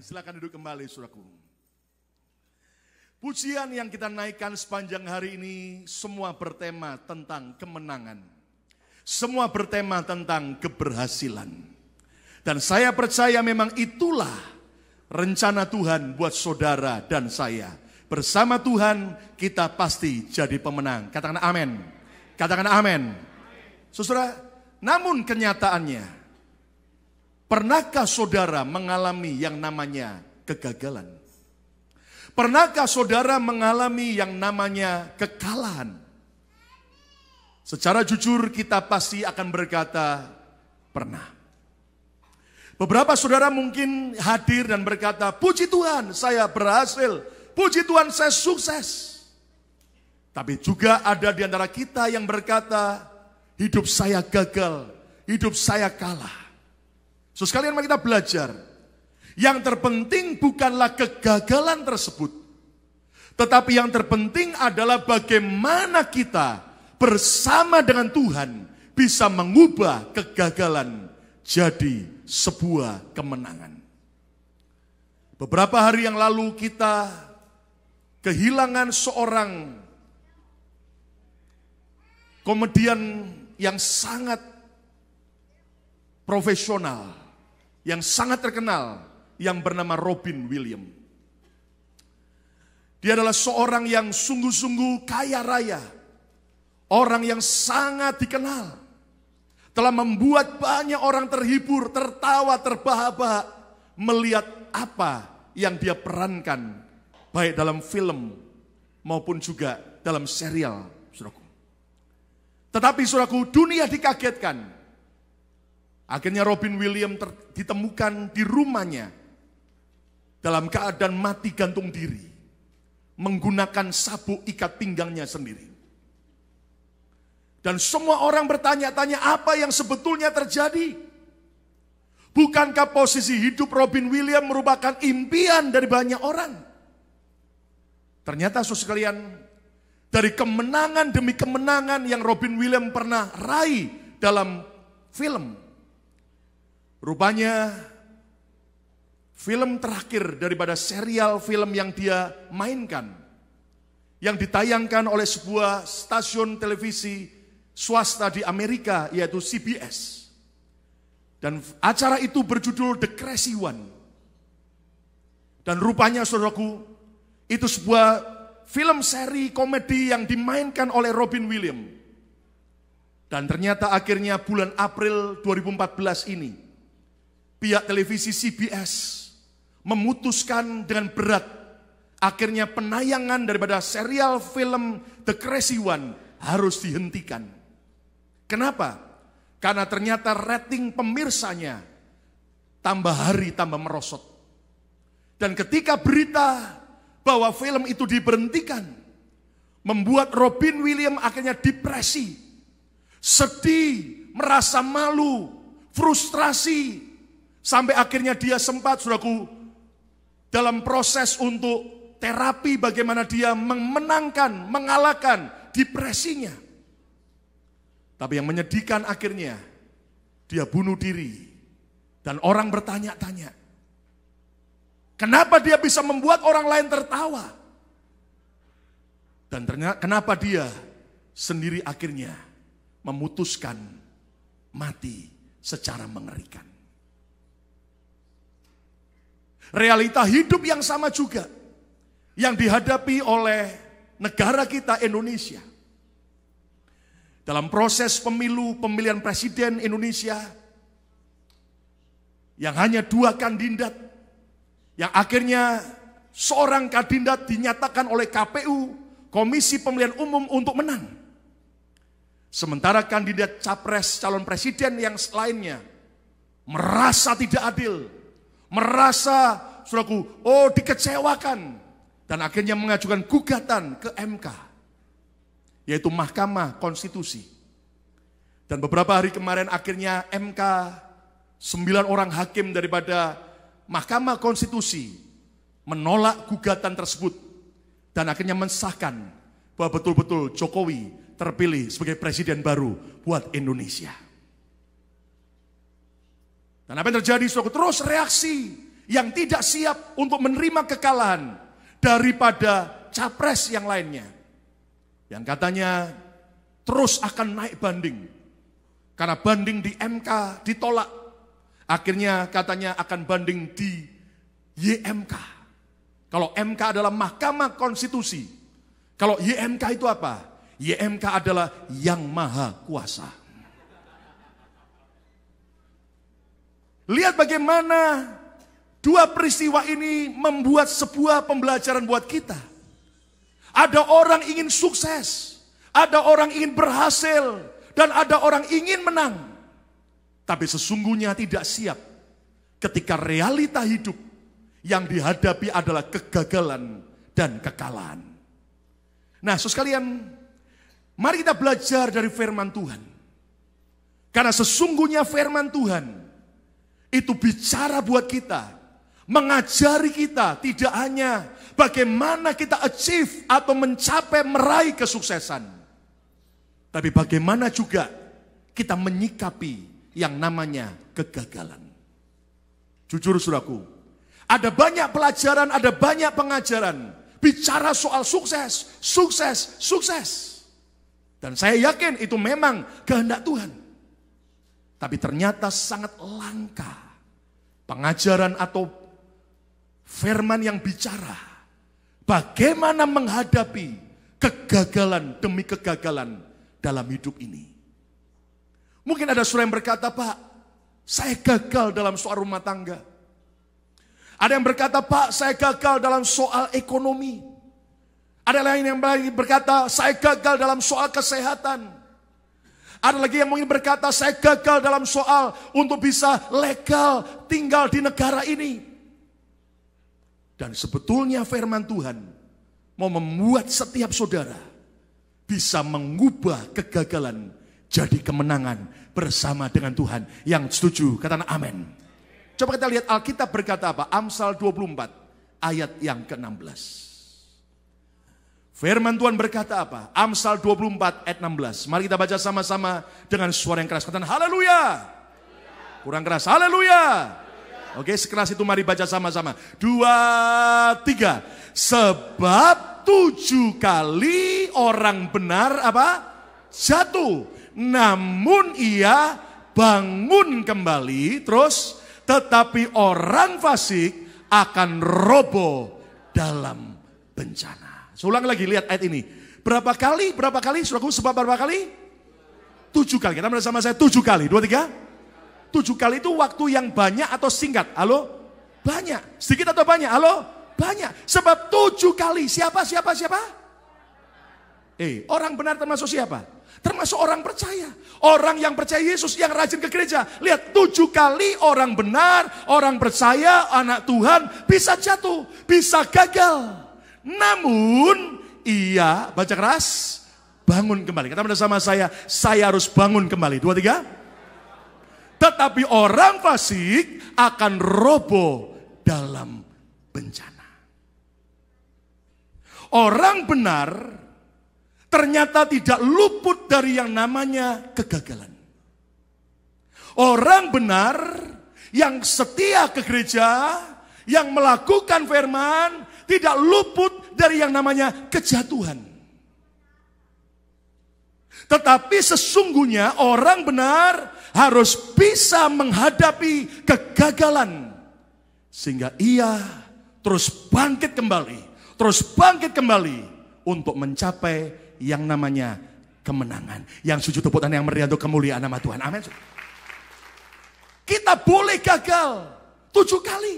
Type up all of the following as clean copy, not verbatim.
Silakan duduk kembali, saudaraku. Pujian yang kita naikkan sepanjang hari ini semua bertema tentang kemenangan. Semua bertema tentang keberhasilan. Dan saya percaya memang itulah rencana Tuhan buat saudara dan saya. Bersama Tuhan kita pasti jadi pemenang. Katakan amin. Katakan amin. Saudara, namun kenyataannya, pernahkah saudara mengalami yang namanya kegagalan? Pernahkah saudara mengalami yang namanya kekalahan? Secara jujur kita pasti akan berkata, pernah. Beberapa saudara mungkin hadir dan berkata, puji Tuhan saya berhasil, puji Tuhan saya sukses. Tapi juga ada di antara kita yang berkata, hidup saya gagal, hidup saya kalah. So sekalian mari kita belajar. Yang terpenting bukanlah kegagalan tersebut. Tetapi yang terpenting adalah bagaimana kita bersama dengan Tuhan bisa mengubah kegagalan jadi sebuah kemenangan. Beberapa hari yang lalu kita kehilangan seorang komedian yang sangat profesional, yang sangat terkenal, yang bernama Robin Williams. Dia adalah seorang yang sungguh-sungguh kaya raya, orang yang sangat dikenal, telah membuat banyak orang terhibur, tertawa, terbahak-bahak melihat apa yang dia perankan, baik dalam film maupun juga dalam serial, saudaraku. Tetapi saudaraku, dunia dikagetkan. Akhirnya Robin Williams ditemukan di rumahnya dalam keadaan mati gantung diri, menggunakan sabuk ikat pinggangnya sendiri. Dan semua orang bertanya-tanya apa yang sebetulnya terjadi. Bukankah posisi hidup Robin Williams merupakan impian dari banyak orang? Ternyata saudara sekalian, dari kemenangan demi kemenangan yang Robin Williams pernah raih dalam film, rupanya film terakhir daripada serial film yang dia mainkan, yang ditayangkan oleh sebuah stasiun televisi swasta di Amerika, yaitu CBS. Dan acara itu berjudul The Crazy One. Dan rupanya saudaraku, itu sebuah film seri komedi yang dimainkan oleh Robin Williams. Dan ternyata akhirnya bulan April 2014 ini, pihak televisi CBS memutuskan dengan berat akhirnya penayangan daripada serial film The Crazy One harus dihentikan. Kenapa? Karena ternyata rating pemirsanya tambah hari tambah merosot. Dan ketika berita bahwa film itu diberhentikan, membuat Robin Williams akhirnya depresi, sedih, merasa malu, frustrasi, sampai akhirnya dia sempat, saudaraku, dalam proses untuk terapi bagaimana dia memenangkan, mengalahkan depresinya. Tapi yang menyedihkan akhirnya dia bunuh diri. Dan orang bertanya-tanya, kenapa dia bisa membuat orang lain tertawa? Dan ternyata kenapa dia sendiri akhirnya memutuskan mati secara mengerikan. Realita hidup yang sama juga yang dihadapi oleh negara kita Indonesia. Dalam proses pemilihan presiden Indonesia, yang hanya 2 kandidat, yang akhirnya seorang kandidat dinyatakan oleh KPU, Komisi Pemilihan Umum, untuk menang. Sementara kandidat capres calon presiden yang lainnya merasa tidak adil, merasa, saudaraku, dikecewakan, dan akhirnya mengajukan gugatan ke MK, yaitu Mahkamah Konstitusi. Dan beberapa hari kemarin akhirnya MK, 9 orang hakim daripada Mahkamah Konstitusi menolak gugatan tersebut dan akhirnya mensahkan bahwa betul-betul Jokowi terpilih sebagai presiden baru buat Indonesia. Dan apa yang terjadi, saudara? Terus reaksi yang tidak siap untuk menerima kekalahan daripada capres yang lainnya. Yang katanya terus akan naik banding. Karena banding di MK ditolak. Akhirnya katanya akan banding di YMK. Kalau MK adalah Mahkamah Konstitusi. Kalau YMK itu apa? YMK adalah Yang Maha Kuasa. Lihat bagaimana dua peristiwa ini membuat sebuah pembelajaran buat kita. Ada orang ingin sukses, ada orang ingin berhasil, dan ada orang ingin menang. Tapi sesungguhnya tidak siap ketika realita hidup yang dihadapi adalah kegagalan dan kekalahan. Nah, saudara sekalian, mari kita belajar dari firman Tuhan. Karena sesungguhnya firman Tuhan itu bicara buat kita, mengajari kita tidak hanya bagaimana kita achieve atau mencapai meraih kesuksesan, tapi bagaimana juga kita menyikapi yang namanya kegagalan. Jujur saudaraku, ada banyak pelajaran, ada banyak pengajaran bicara soal sukses, sukses, sukses. Dan saya yakin itu memang kehendak Tuhan. Tapi ternyata sangat langka pengajaran atau firman yang bicara bagaimana menghadapi kegagalan demi kegagalan dalam hidup ini. Mungkin ada saudara yang berkata, Pak, saya gagal dalam soal rumah tangga. Ada yang berkata, Pak, saya gagal dalam soal ekonomi. Ada lain yang berkata, saya gagal dalam soal kesehatan. Ada lagi yang mungkin berkata, saya gagal dalam soal untuk bisa legal tinggal di negara ini. Dan sebetulnya firman Tuhan mau membuat setiap saudara bisa mengubah kegagalan jadi kemenangan bersama dengan Tuhan. Yang setuju, katakan amin. Coba kita lihat Alkitab berkata apa? Amsal 24 ayat yang ke-16. Firman Tuhan berkata apa? Amsal 24 ayat 16. Mari kita baca sama-sama dengan suara yang keras. Katakan haleluya. Kurang keras, haleluya. Oke, sekeras itu mari baca sama-sama. 2, 3. Sebab 7 kali orang benar apa? Jatuh. Namun ia bangun kembali. Terus, tetapi orang fasik akan roboh dalam bencana. Ulang lagi, lihat ayat ini. Berapa kali, saudaraku, sebab berapa kali? 7 kali. Kita bersama saya 7 kali. 2, 3. 7 kali itu waktu yang banyak atau singkat? Halo? Banyak. Sedikit atau banyak? Halo? Banyak. Sebab 7 kali. Siapa? Orang benar termasuk siapa? Termasuk orang percaya. Orang yang percaya Yesus, yang rajin ke gereja. Lihat, 7 kali orang benar, orang percaya, anak Tuhan bisa jatuh, bisa gagal. Namun ia, baca keras, bangun kembali. Kata bersama saya harus bangun kembali. 2, 3. Tetapi orang fasik akan roboh dalam bencana. Orang benar ternyata tidak luput dari yang namanya kegagalan. Orang benar yang setia ke gereja, yang melakukan firman, tidak luput dari yang namanya kejatuhan. Tetapi sesungguhnya orang benar harus bisa menghadapi kegagalan. Sehingga ia terus bangkit kembali untuk mencapai yang namanya kemenangan. Yang sujud tepuk tangan yang meriah untuk kemuliaan nama Tuhan. Amin. Kita boleh gagal 7 kali.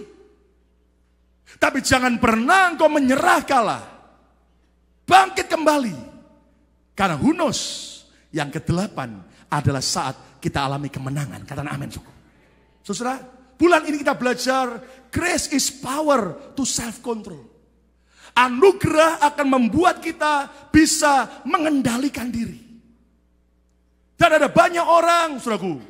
Tapi jangan pernah engkau menyerah kalah. Bangkit kembali. Karena who knows, yang ke-8 adalah saat kita alami kemenangan. Katakan amin. Saudara, bulan ini kita belajar grace is power to self-control. Anugerah akan membuat kita bisa mengendalikan diri. Dan ada banyak orang, saudaraku,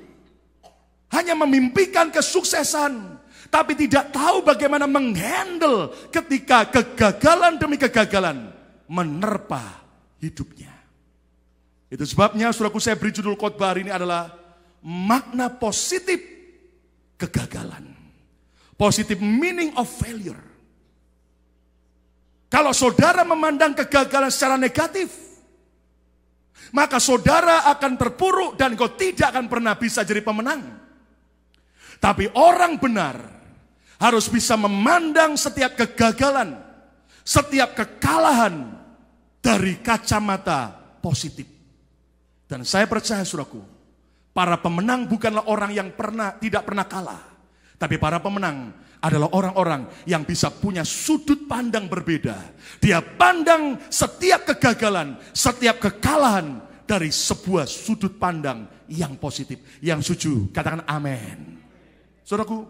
hanya memimpikan kesuksesan, tapi tidak tahu bagaimana menghandle ketika kegagalan demi kegagalan menerpa hidupnya. Itu sebabnya, saudaraku, saya beri judul khotbah hari ini adalah makna positif kegagalan. Positive meaning of failure. Kalau saudara memandang kegagalan secara negatif, maka saudara akan terpuruk dan kau tidak akan pernah bisa jadi pemenang. Tapi orang benar harus bisa memandang setiap kegagalan, setiap kekalahan dari kacamata positif. Dan saya percaya saudaraku, para pemenang bukanlah orang yang tidak pernah kalah. Tapi para pemenang adalah orang-orang yang bisa punya sudut pandang berbeda. Dia pandang setiap kegagalan, setiap kekalahan dari sebuah sudut pandang yang positif. Yang setuju, katakan amin. Saudaraku,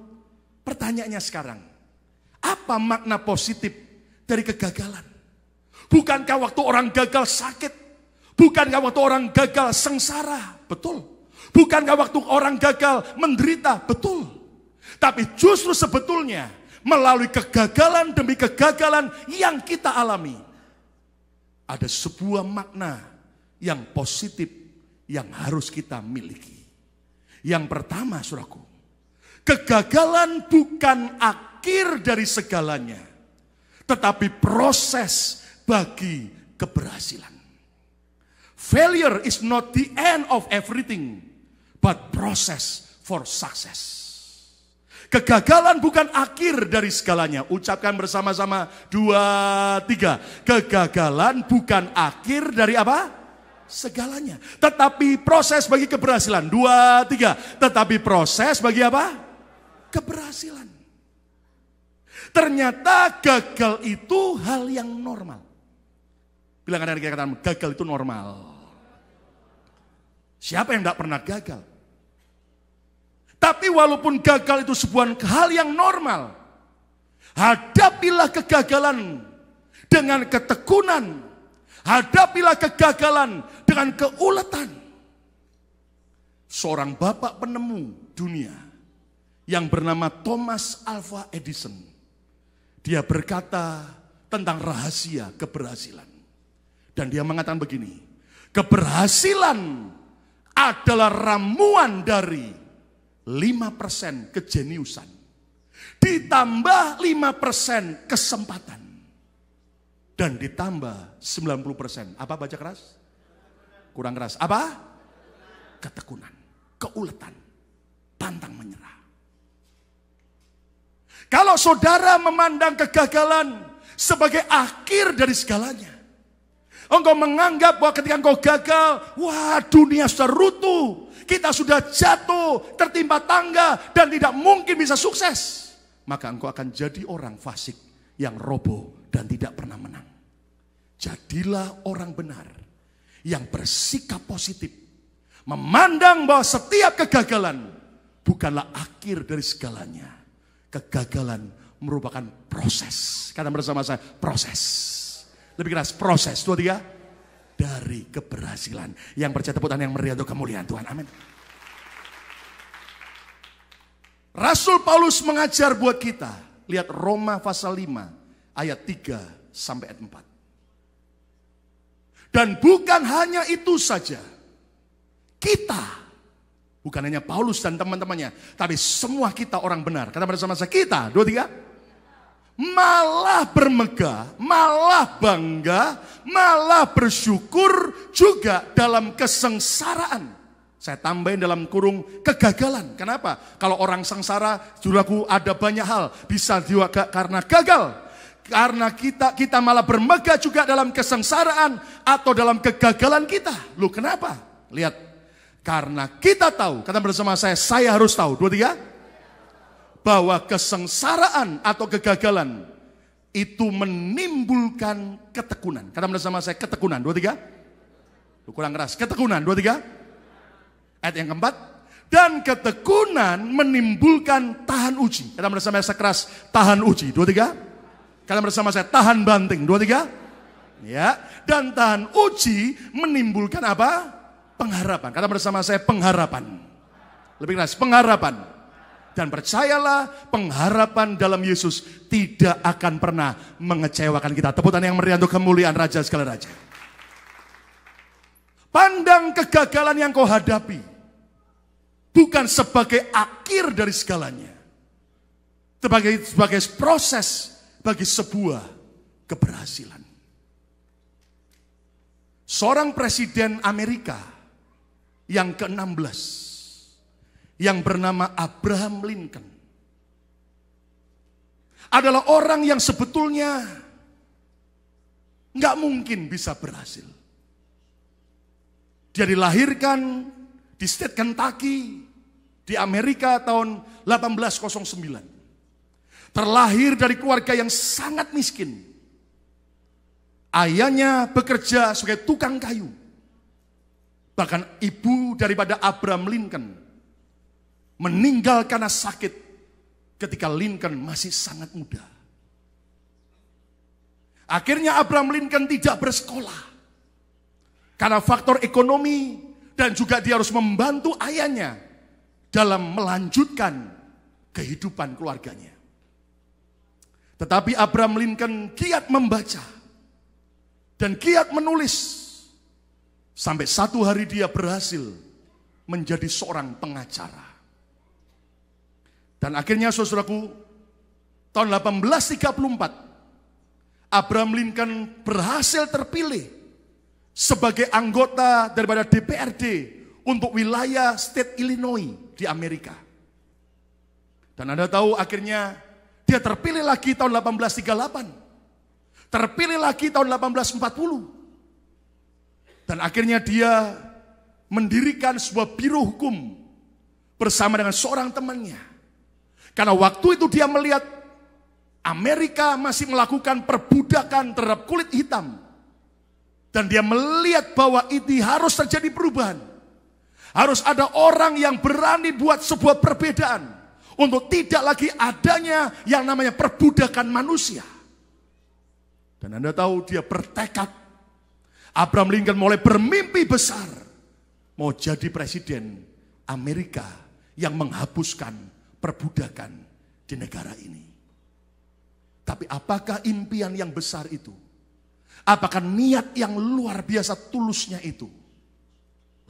pertanyaannya sekarang, apa makna positif dari kegagalan? Bukankah waktu orang gagal sakit? Bukankah waktu orang gagal sengsara? Betul. Bukankah waktu orang gagal menderita? Betul. Tapi justru sebetulnya melalui kegagalan demi kegagalan yang kita alami, ada sebuah makna yang positif yang harus kita miliki. Yang pertama, saudaraku, kegagalan bukan akhir dari segalanya, tetapi proses bagi keberhasilan. Failure is not the end of everything, but process for success. Kegagalan bukan akhir dari segalanya. Ucapkan bersama-sama 2, 3. Kegagalan bukan akhir dari apa? Segalanya. Tetapi proses bagi keberhasilan. 2, 3. Tetapi proses bagi apa? Keberhasilan. Ternyata gagal itu hal yang normal. Bilang ada yang katakan gagal itu normal. Siapa yang tidak pernah gagal? Tapi walaupun gagal itu sebuah hal yang normal, hadapilah kegagalan dengan ketekunan. Hadapilah kegagalan dengan keuletan. Seorang bapak penemu dunia yang bernama Thomas Alva Edison, dia berkata tentang rahasia keberhasilan. Dan dia mengatakan begini, keberhasilan adalah ramuan dari 5% kejeniusan ditambah 5% kesempatan dan ditambah 90%. Apa baca keras? Kurang keras. Apa? Ketekunan, keuletan, pantang menyerah. Kalau saudara memandang kegagalan sebagai akhir dari segalanya, engkau menganggap bahwa ketika engkau gagal, wah dunia sudah runtuh, kita sudah jatuh, tertimpa tangga, dan tidak mungkin bisa sukses. Maka engkau akan jadi orang fasik yang roboh dan tidak pernah menang. Jadilah orang benar yang bersikap positif. Memandang bahwa setiap kegagalan bukanlah akhir dari segalanya. Kegagalan merupakan proses. Kata bersama saya, proses. Lebih keras, proses. 2, 3. Dari keberhasilan. Yang percaya tepuk tangan yang meriah untuk kemuliaan Tuhan. Amin. Rasul Paulus mengajar buat kita. Lihat Roma pasal 5 ayat 3 sampai ayat 4. Dan bukan hanya itu saja. Kita, bukan hanya Paulus dan teman-temannya, tapi semua kita orang benar. Kata bersama saya, kita, 2, 3. Malah bermegah, malah bangga, malah bersyukur juga dalam kesengsaraan. Saya tambahin dalam kurung kegagalan. Kenapa? Kalau orang sengsara, saudaraku, ada banyak hal. Bisa juga karena gagal. Karena kita malah bermegah juga dalam kesengsaraan atau dalam kegagalan kita. Loh kenapa? Lihat. Karena kita tahu, kata bersama saya harus tahu. 2, 3. Bahwa kesengsaraan atau kegagalan itu menimbulkan ketekunan. Kata bersama saya, ketekunan. 2, 3. Kurang keras. Ketekunan. 2, 3. Ayat yang keempat. Dan ketekunan menimbulkan tahan uji. Kata bersama saya keras, tahan uji. 2, 3. Kata bersama saya, tahan banting. 2, 3. Ya. Dan tahan uji menimbulkan apa? Pengharapan. Kata bersama saya, pengharapan. Lebih keras, pengharapan. Dan percayalah, pengharapan dalam Yesus tidak akan pernah mengecewakan kita. Tepuk tangan yang meriah untuk kemuliaan Raja segala Raja. Pandang kegagalan yang kau hadapi bukan sebagai akhir dari segalanya, sebagai proses bagi sebuah keberhasilan. Seorang presiden Amerika yang ke-16 yang bernama Abraham Lincoln adalah orang yang sebetulnya nggak mungkin bisa berhasil. Dia dilahirkan di state Kentucky di Amerika tahun 1809. Terlahir dari keluarga yang sangat miskin. Ayahnya bekerja sebagai tukang kayu. Bahkan ibu daripada Abraham Lincoln meninggal karena sakit ketika Lincoln masih sangat muda. Akhirnya Abraham Lincoln tidak bersekolah. Karena faktor ekonomi dan juga dia harus membantu ayahnya dalam melanjutkan kehidupan keluarganya. Tetapi Abraham Lincoln giat membaca dan giat menulis. Sampai satu hari dia berhasil menjadi seorang pengacara. Dan akhirnya saudaraku, tahun 1834, Abraham Lincoln berhasil terpilih sebagai anggota daripada DPRD untuk wilayah state Illinois di Amerika. Dan Anda tahu akhirnya dia terpilih lagi tahun 1838. Terpilih lagi tahun 1840. Dan akhirnya dia mendirikan sebuah biro hukum bersama dengan seorang temannya. Karena waktu itu dia melihat Amerika masih melakukan perbudakan terhadap kulit hitam. Dan dia melihat bahwa ini harus terjadi perubahan. Harus ada orang yang berani buat sebuah perbedaan. Untuk tidak lagi adanya yang namanya perbudakan manusia. Dan Anda tahu dia bertekad. Abraham Lincoln mulai bermimpi besar. Mau jadi presiden Amerika yang menghapuskan perbudakan di negara ini. Tapi apakah impian yang besar itu? Apakah niat yang luar biasa tulusnya itu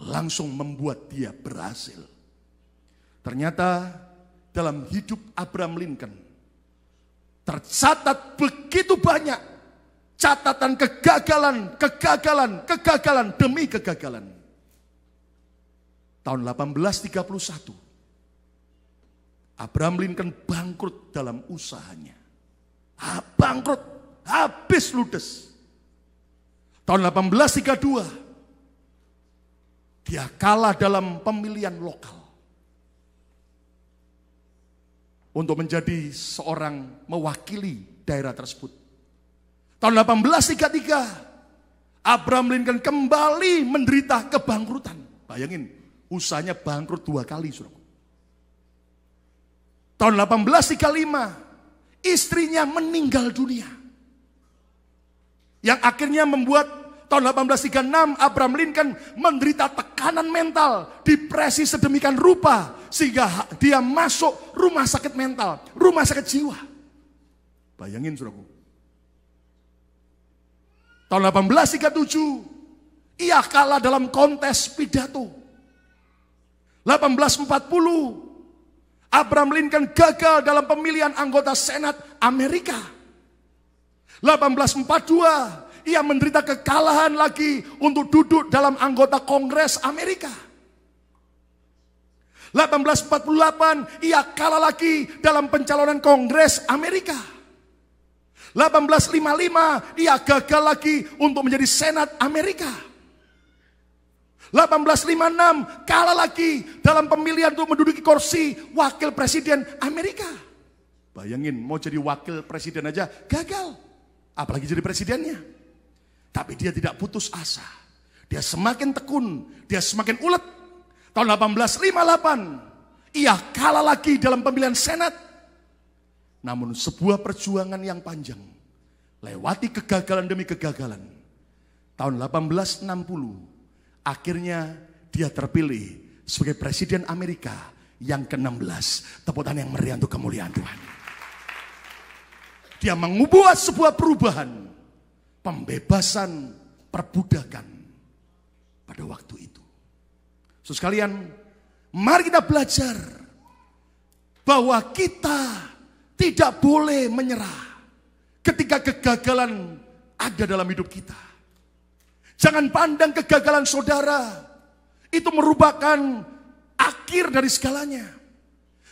langsung membuat dia berhasil? Ternyata dalam hidup Abraham Lincoln tercatat begitu banyak catatan kegagalan demi kegagalan. Tahun 1831 Abraham Lincoln bangkrut dalam usahanya. Bangkrut, habis ludes. Tahun 1832 dia kalah dalam pemilihan lokal untuk menjadi seorang mewakili daerah tersebut. Tahun 1833 Abraham Lincoln kembali menderita kebangkrutan. Bayangin, usahanya bangkrut 2 kali. Tahun 1835 istrinya meninggal dunia. Yang akhirnya membuat tahun 1836 Abraham Lincoln menderita tekanan mental, depresi sedemikian rupa sehingga dia masuk rumah sakit mental, rumah sakit jiwa. Bayangin saudaraku. Tahun 1837 ia kalah dalam kontes pidato. 1840 Abraham Lincoln gagal dalam pemilihan anggota Senat Amerika. 1842 ia menderita kekalahan lagi untuk duduk dalam anggota Kongres Amerika. 1848 ia kalah lagi dalam pencalonan Kongres Amerika. 1855 ia gagal lagi untuk menjadi Senat Amerika. 1856 kalah lagi dalam pemilihan untuk menduduki kursi Wakil Presiden Amerika. Bayangin, mau jadi Wakil Presiden aja gagal, apalagi jadi presidennya. Tapi dia tidak putus asa. Dia semakin tekun, dia semakin ulet. Tahun 1858 ia kalah lagi dalam pemilihan Senat. Namun sebuah perjuangan yang panjang, lewati kegagalan demi kegagalan. Tahun 1860 akhirnya dia terpilih sebagai Presiden Amerika yang ke-16. Tepuk tangan yang meriah untuk kemuliaan Tuhan. Dia membuat sebuah perubahan, pembebasan perbudakan pada waktu itu. Saudara sekalian, mari kita belajar bahwa kita tidak boleh menyerah ketika kegagalan ada dalam hidup kita. Jangan pandang kegagalan saudara itu merupakan akhir dari segalanya.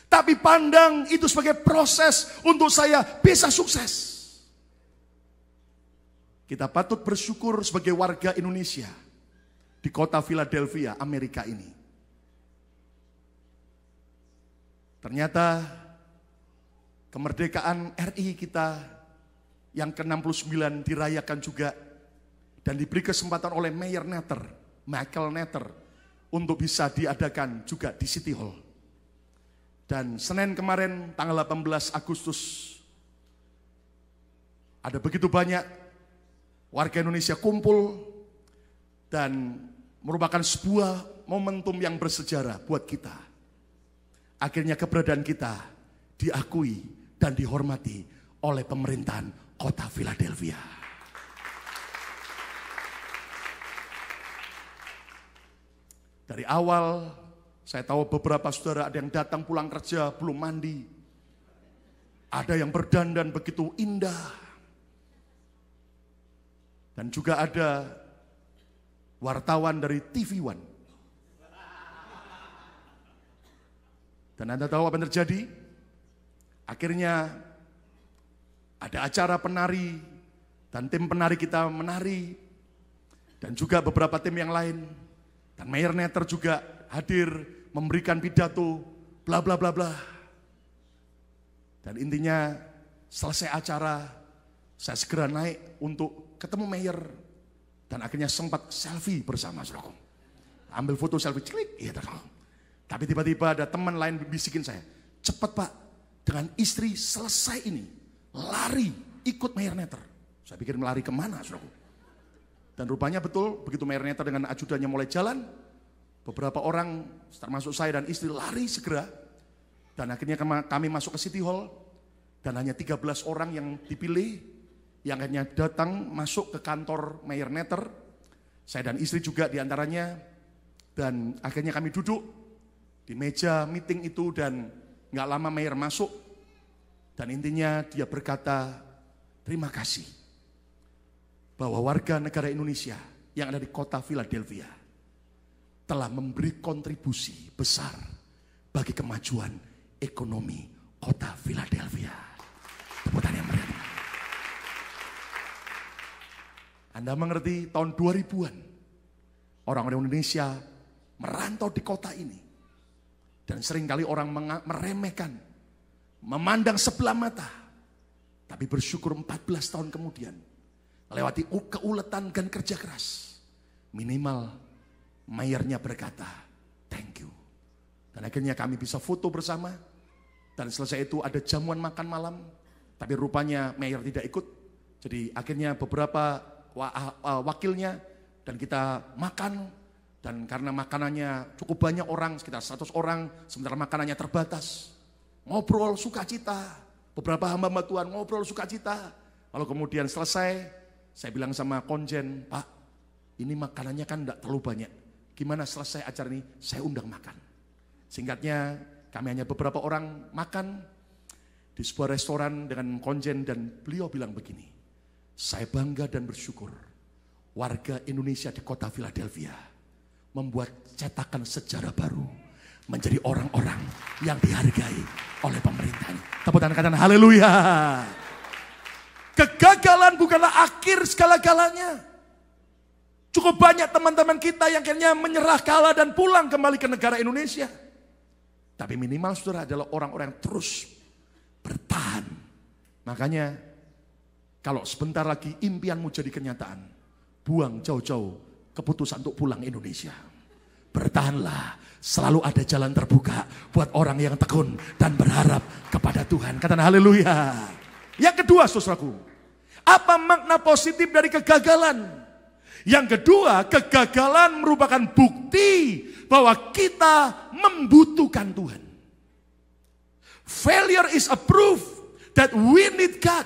Tapi pandang itu sebagai proses untuk saya bisa sukses. Kita patut bersyukur sebagai warga Indonesia di kota Philadelphia, Amerika ini. Ternyata kemerdekaan RI kita yang ke-69 dirayakan juga dan diberi kesempatan oleh Michael Netter untuk bisa diadakan juga di City Hall. Dan Senin kemarin tanggal 18 Agustus ada begitu banyak warga Indonesia kumpul dan merupakan sebuah momentum yang bersejarah buat kita. Akhirnya keberadaan kita diakui dan dihormati oleh pemerintahan kota Philadelphia. Dari awal saya tahu beberapa saudara ada yang datang pulang kerja belum mandi. Ada yang berdandan begitu indah. Dan juga ada wartawan dari TV One. Dan Anda tahu apa yang terjadi? Akhirnya ada acara penari dan tim penari kita menari. Dan juga beberapa tim yang lain. Dan Mayor Netter juga hadir memberikan pidato bla bla bla bla. Dan intinya selesai acara saya segera naik untuk ketemu Mayor dan akhirnya sempat selfie bersama saudara. Ambil foto selfie klik, iya saudara. Tapi tiba-tiba ada teman lain bisikin saya, cepat Pak, dengan istri selesai ini lari ikut Mayor Netter. Saya pikir melari kemana saudara. Dan rupanya betul, begitu Mayor Netter dengan ajudannya mulai jalan, beberapa orang termasuk saya dan istri lari segera. Dan akhirnya kami masuk ke City Hall, dan hanya 13 orang yang dipilih, yang hanya datang masuk ke kantor Mayor Netter. Saya dan istri juga diantaranya, dan akhirnya kami duduk di meja meeting itu dan gak lama Mayor masuk. Dan intinya dia berkata, terima kasih. Bahwa warga negara Indonesia yang ada di kota Philadelphia telah memberi kontribusi besar bagi kemajuan ekonomi kota Philadelphia. Tepuk tangan yang meriah. Anda mengerti tahun 2000-an orang-orang Indonesia merantau di kota ini. Dan seringkali orang meremehkan, memandang sebelah mata. Tapi bersyukur 14 tahun kemudian lewati keuletan dan kerja keras, minimal mayornya berkata, thank you. Dan akhirnya kami bisa foto bersama, dan selesai itu ada jamuan makan malam, tapi rupanya mayor tidak ikut. Jadi akhirnya beberapa wakilnya, dan kita makan, dan karena makanannya cukup banyak orang, sekitar 100 orang, sementara makanannya terbatas. Ngobrol sukacita, beberapa hamba Tuhan ngobrol sukacita, lalu kemudian selesai, saya bilang sama konjen, Pak, ini makanannya kan enggak terlalu banyak. Gimana selesai acara ini, saya undang makan. Singkatnya, kami hanya beberapa orang makan di sebuah restoran dengan konjen dan beliau bilang begini, saya bangga dan bersyukur warga Indonesia di kota Philadelphia membuat cetakan sejarah baru menjadi orang-orang yang dihargai oleh pemerintah. Tepuk tangan kanan, haleluya. Kegagalan bukanlah akhir segala-galanya. Cukup banyak teman-teman kita yang akhirnya menyerah kalah dan pulang kembali ke negara Indonesia. Tapi minimal saudara adalah orang-orang yang terus bertahan. Makanya kalau sebentar lagi impianmu jadi kenyataan, buang jauh-jauh keputusan untuk pulang Indonesia. Bertahanlah, selalu ada jalan terbuka buat orang yang tekun dan berharap kepada Tuhan. Katakan haleluya. Yang kedua saudaraku, apa makna positif dari kegagalan? Yang kedua, kegagalan merupakan bukti bahwa kita membutuhkan Tuhan. Failure is a proof that we need God.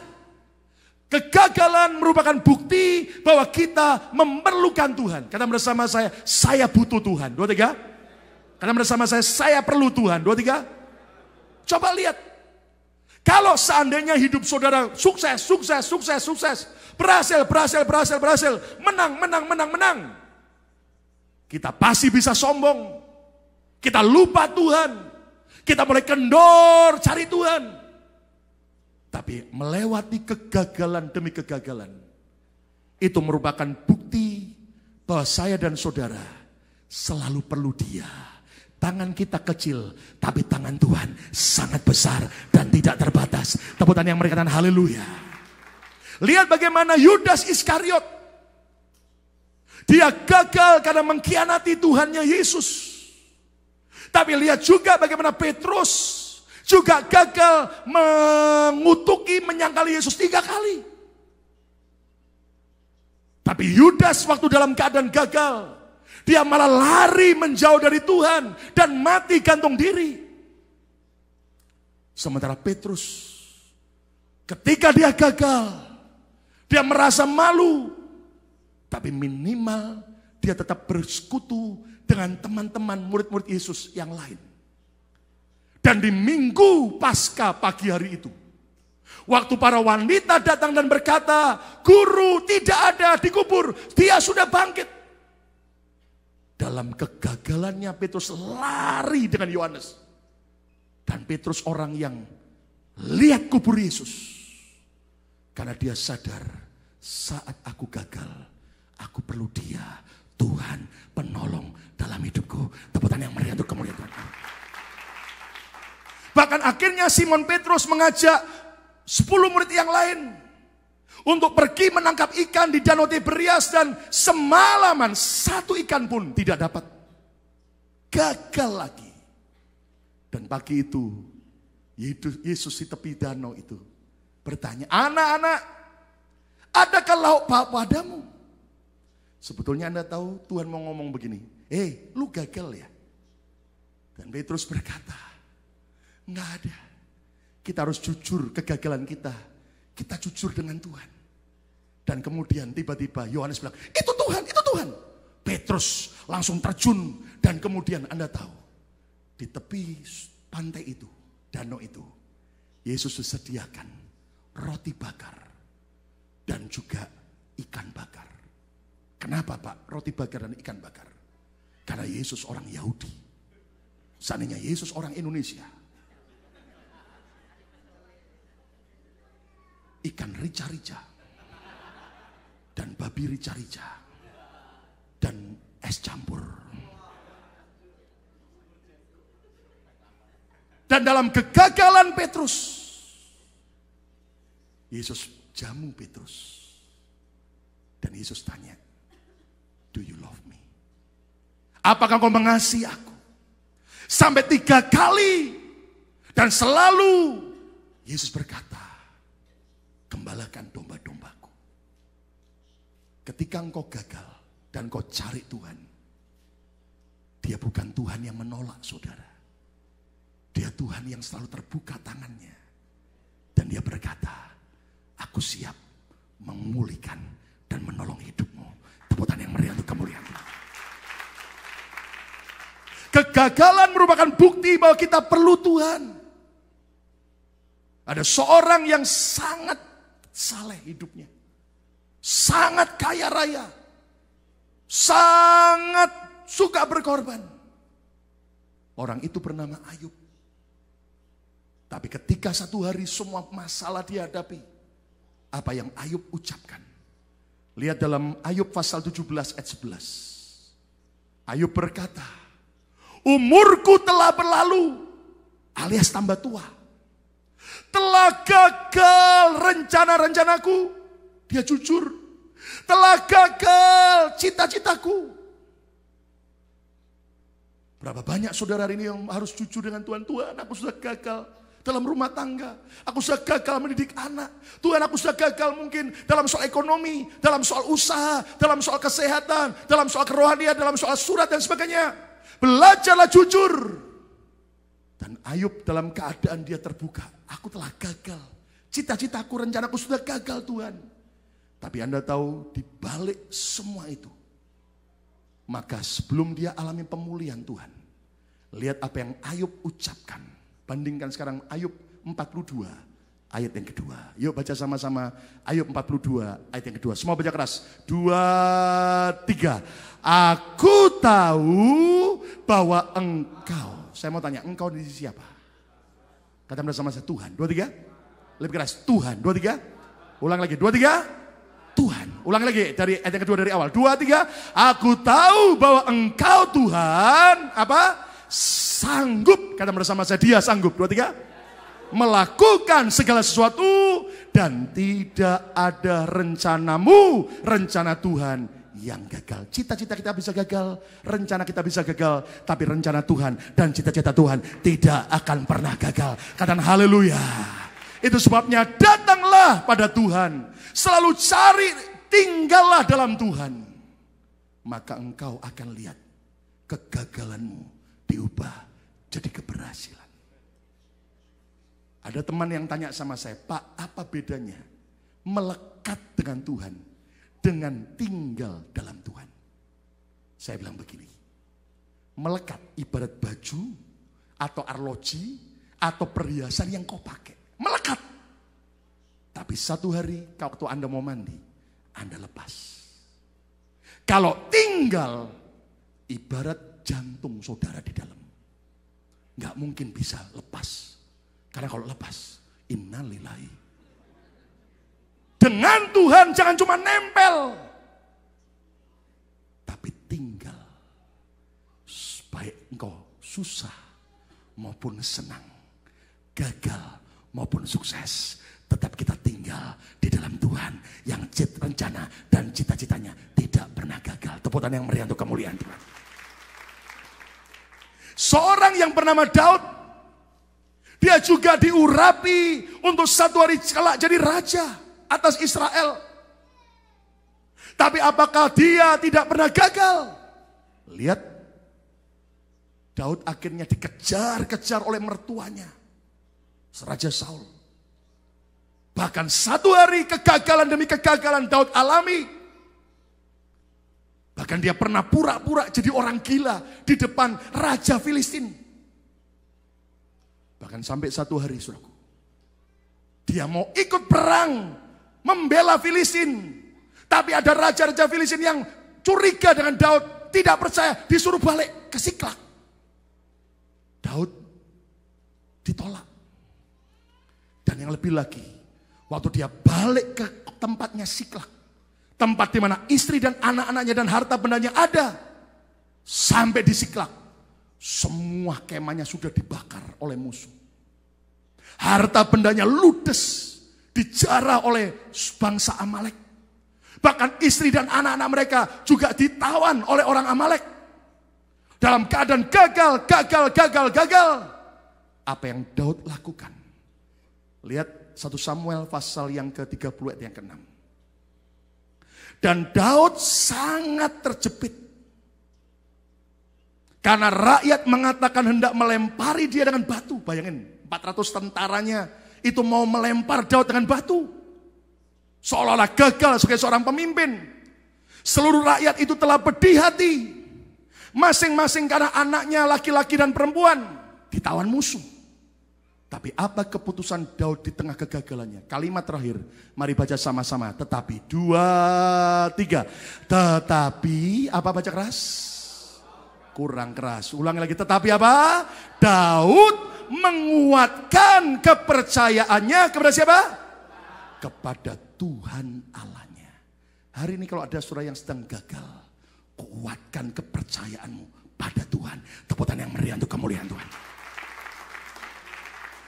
Kegagalan merupakan bukti bahwa kita memerlukan Tuhan. Kata bersama saya butuh Tuhan. 2, 3. Kata bersama saya perlu Tuhan. 2, 3. Coba lihat. Kalau seandainya hidup saudara sukses, berhasil, menang, kita pasti bisa sombong. Kita lupa Tuhan. Kita mulai kendor cari Tuhan. Tapi melewati kegagalan demi kegagalan, itu merupakan bukti bahwa saya dan saudara selalu perlu Dia. Tangan kita kecil, tapi tangan Tuhan sangat besar dan tidak terbatas. Tepuk tangan yang meriahkan haleluya. Lihat bagaimana Yudas Iskariot. Dia gagal karena mengkhianati Tuhannya Yesus. Tapi lihat juga bagaimana Petrus juga gagal mengutuki, menyangkali Yesus 3 kali. Tapi Yudas waktu dalam keadaan gagal, dia malah lari menjauh dari Tuhan dan mati gantung diri. Sementara Petrus, ketika dia gagal, dia merasa malu. Tapi minimal dia tetap bersekutu dengan teman-teman murid-murid Yesus yang lain. Dan di minggu Paskah pagi hari itu, waktu para wanita datang dan berkata, "Guru tidak ada dikubur, dia sudah bangkit." Dalam kegagalannya Petrus lari dengan Yohanes. Dan Petrus orang yang lihat kubur Yesus. Karena dia sadar, saat aku gagal, aku perlu Dia, Tuhan penolong dalam hidupku. Tepuk tangan yang meriah untuk kemuliaan Tuhan. Bahkan akhirnya Simon Petrus mengajak 10 murid yang lain untuk pergi menangkap ikan di Danau Tiberias, dan semalaman 1 ikan pun tidak dapat. Gagal lagi. Dan pagi itu Yesus di tepi danau itu bertanya, "Anak-anak, adakah lauk padamu?" Sebetulnya Anda tahu Tuhan mau ngomong begini, lu gagal ya? Dan Petrus berkata, "Nggak ada. Kita harus jujur kegagalan kita. Kita jujur dengan Tuhan." Dan kemudian tiba-tiba Yohanes bilang, "Itu Tuhan, itu Tuhan." Petrus langsung terjun, dan kemudian Anda tahu, di tepi pantai itu, danau itu, Yesus disediakan roti bakar dan juga ikan bakar. Kenapa Pak roti bakar dan ikan bakar? Karena Yesus orang Yahudi. Seandainya Yesus orang Indonesia, ikan rica-rica dan babi rica-rica dan es campur. Dan dalam kegagalan Petrus, Yesus jamu Petrus. Dan Yesus tanya, "Do you love me?" Apakah kau mengasihi aku? Sampai 3 kali. Dan selalu Yesus berkata, "Gembalakan domba-dombaku." Ketika engkau gagal dan kau cari Tuhan, Dia bukan Tuhan yang menolak saudara. Dia Tuhan yang selalu terbuka tangannya. Dan Dia berkata, "Aku siap memulihkan dan menolong hidupmu." Tepuk tangan yang meriah untuk kemuliaan Tuhan. Kegagalan merupakan bukti bahwa kita perlu Tuhan. Ada seorang yang sangat saleh hidupnya. Sangat kaya raya. Sangat suka berkorban. Orang itu bernama Ayub. Tapi ketika satu hari semua masalah dihadapi, apa yang Ayub ucapkan? Lihat dalam Ayub pasal 17 ayat 11. Ayub berkata, "Umurku telah berlalu," alias tambah tua. "Telah gagal rencana-rencanaku." Dia jujur. "Telah gagal cita-citaku." Berapa banyak saudara hari ini yang harus jujur dengan Tuhan. "Tuhan, aku sudah gagal dalam rumah tangga. Aku sudah gagal mendidik anak. Tuhan, aku sudah gagal mungkin dalam soal ekonomi, dalam soal usaha, dalam soal kesehatan, dalam soal kerohanian, dalam soal surat dan sebagainya." Belajarlah jujur. Dan Ayub dalam keadaan dia terbuka. "Aku telah gagal. Cita-citaku, rencanaku sudah gagal Tuhan." Tapi Anda tahu di balik semua itu, maka sebelum dia alami pemulihan Tuhan, lihat apa yang Ayub ucapkan. Bandingkan sekarang Ayub 42 ayat yang kedua. Yuk baca sama-sama Ayub 42 ayat yang kedua. Semua baca keras. 2, 3. Aku tahu bahwa engkau. Saya mau tanya, engkau di sisi siapa? Kata bersama saya, Tuhan. 2, 3. Lebih keras, Tuhan. 2, 3. Ulang lagi, 2, 3. Tuhan. Ulang lagi dari ayat yang kedua dari awal. 2, 3. Aku tahu bahwa engkau Tuhan, apa? Sanggup. Kata bersama saya, dia sanggup. 2, 3. Melakukan segala sesuatu dan tidak ada rencanamu, rencana Tuhan yang gagal. Cita-cita kita bisa gagal, rencana kita bisa gagal, tapi rencana Tuhan dan cita-cita Tuhan tidak akan pernah gagal. Katakan haleluya. Itu sebabnya datanglah pada Tuhan. Selalu cari, tinggallah dalam Tuhan. Maka engkau akan lihat kegagalanmu diubah jadi keberhasilan. Ada teman yang tanya sama saya, Pak, apa bedanya melekat dengan Tuhan dengan tinggal dalam Tuhan? Saya bilang begini, melekat ibarat baju atau arloji atau perhiasan yang kau pakai. Melekat. Tapi satu hari waktu Anda mau mandi, Anda lepas. Kalau tinggal, ibarat jantung saudara di dalam. Nggak mungkin bisa lepas. Karena kalau lepas, innalillahi. Dengan Tuhan jangan cuma nempel. Tapi tinggal. Baik engkau susah maupun senang. Gagal maupun sukses. Tetap kita tinggal di dalam Tuhan yang rencana dan cita-citanya tidak pernah gagal. Tepuk tangan yang meriah untuk kemuliaan Tuhan. Seorang yang bernama Daud, dia juga diurapi untuk satu hari kelak jadi raja atas Israel. Tapi apakah dia tidak pernah gagal? Lihat, Daud akhirnya dikejar-kejar oleh mertuanya, Raja Saul. Bahkan satu hari kegagalan demi kegagalan Daud alami. Bahkan dia pernah pura-pura jadi orang gila di depan Raja Filistin. Bahkan sampai satu hari, saudaraku, dia mau ikut perang membela Filistin. Tapi ada raja-raja Filistin yang curiga dengan Daud, tidak percaya, disuruh balik ke Siklag. Daud ditolak. Dan yang lebih lagi, waktu dia balik ke tempatnya Siklag, tempat di mana istri dan anak-anaknya dan harta bendanya ada, sampai di Siklag, semua kemahnya sudah dibakar oleh musuh. Harta bendanya ludes, dijarah oleh bangsa Amalek. Bahkan istri dan anak-anak mereka juga ditawan oleh orang Amalek. Dalam keadaan gagal. Apa yang Daud lakukan? Lihat 1 Samuel pasal yang ke-30 ayat yang ke-6. Dan Daud sangat terjepit. Karena rakyat mengatakan hendak melempari dia dengan batu. Bayangin, 400 tentaranya itu mau melempar Daud dengan batu. Seolah-olah gagal sebagai seorang pemimpin. Seluruh rakyat itu telah pedih hati. Masing-masing karena anaknya laki-laki dan perempuan ditawan musuh. Tapi apa keputusan Daud di tengah kegagalannya? Kalimat terakhir, mari baca sama-sama. Tetapi 2, 3. Tetapi, apa baca keras? Kurang keras. Ulang lagi, tetapi apa? Daud menguatkan kepercayaannya kepada siapa? Kepada Tuhan Allahnya. Hari ini kalau ada saudara yang sedang gagal, kuatkan kepercayaanmu pada Tuhan. Tepuk tangan yang meriah untuk kemuliaan Tuhan.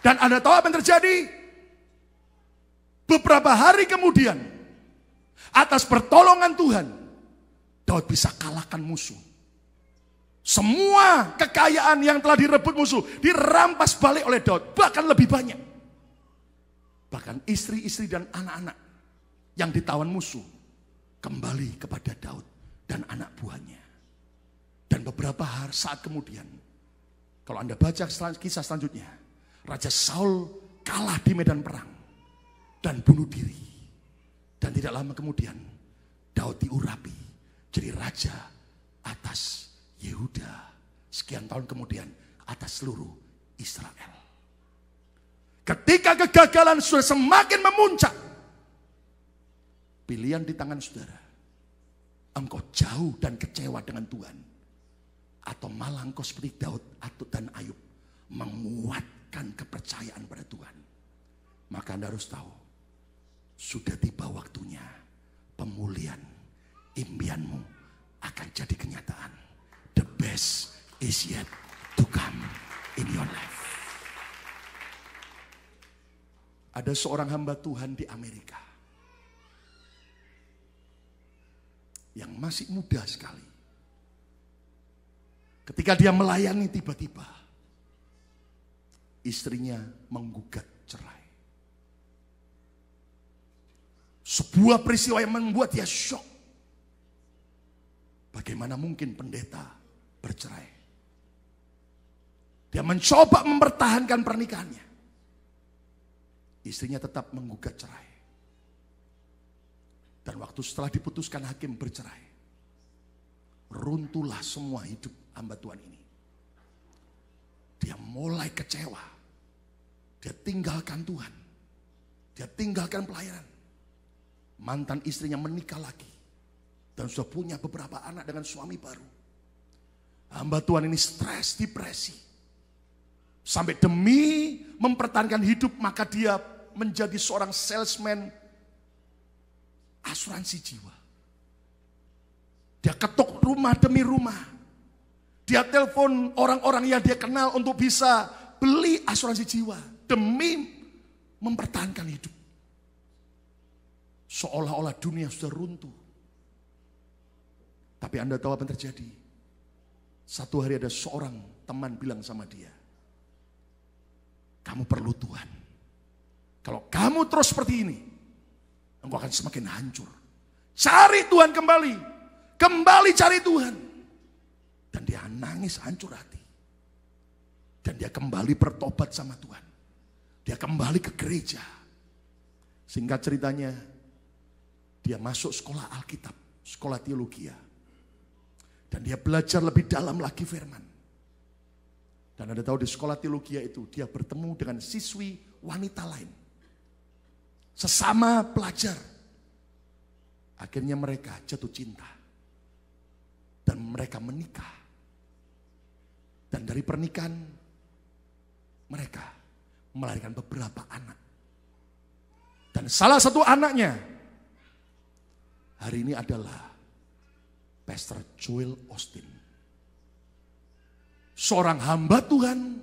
Dan Anda tahu apa yang terjadi? Beberapa hari kemudian, atas pertolongan Tuhan, Daud bisa kalahkan musuh. Semua kekayaan yang telah direbut musuh dirampas balik oleh Daud, bahkan lebih banyak. Bahkan istri-istri dan anak-anak yang ditawan musuh kembali kepada Daud dan anak buahnya. Dan beberapa hari saat kemudian, kalau Anda baca kisah selanjutnya, Raja Saul kalah di medan perang dan bunuh diri. Dan tidak lama kemudian Daud diurapi jadi raja atas Yehuda. Sekian tahun kemudian atas seluruh Israel. Ketika kegagalan sudah semakin memuncak, pilihan di tangan saudara. Engkau jauh dan kecewa dengan Tuhan, atau malah engkau seperti Daud, Atut dan Ayub, menguatkan kepercayaan pada Tuhan. Maka Anda harus tahu, sudah tiba waktunya pemulihan impianmu akan jadi kenyataan. The best is yet to come in your life. Ada seorang hamba Tuhan di Amerika yang masih muda sekali. Ketika dia melayani, tiba-tiba istrinya menggugat cerai. Sebuah peristiwa yang membuat dia syok. Bagaimana mungkin pendeta bercerai? Dia mencoba mempertahankan pernikahannya. Istrinya tetap menggugat cerai. Dan waktu setelah diputuskan hakim bercerai, runtuhlah semua hidup hamba Tuhan ini. Dia mulai kecewa. Dia tinggalkan Tuhan. Dia tinggalkan pelayanan. Mantan istrinya menikah lagi. Dan sudah punya beberapa anak dengan suami baru. Hamba Tuhan ini stres, depresi. Sampai demi mempertahankan hidup, maka dia menjadi seorang salesman asuransi jiwa. Dia ketuk rumah demi rumah. Dia telepon orang-orang yang dia kenal untuk bisa beli asuransi jiwa. Demi mempertahankan hidup. Seolah-olah dunia sudah runtuh. Tapi Anda tahu apa yang terjadi? Satu hari ada seorang teman bilang sama dia, kamu perlu Tuhan. Kalau kamu terus seperti ini, engkau akan semakin hancur. Cari Tuhan kembali. Kembali cari Tuhan. Dan dia nangis hancur hati. Dan dia kembali bertobat sama Tuhan. Dia kembali ke gereja. Singkat ceritanya, dia masuk sekolah Alkitab, sekolah teologi. Dan dia belajar lebih dalam lagi firman. Dan Anda tahu di sekolah teologi itu dia bertemu dengan siswi wanita lain. Sesama pelajar. Akhirnya mereka jatuh cinta. Dan mereka menikah. Dan dari pernikahan mereka melahirkan beberapa anak. Dan salah satu anaknya hari ini adalah Pastor Joel Osteen. Seorang hamba Tuhan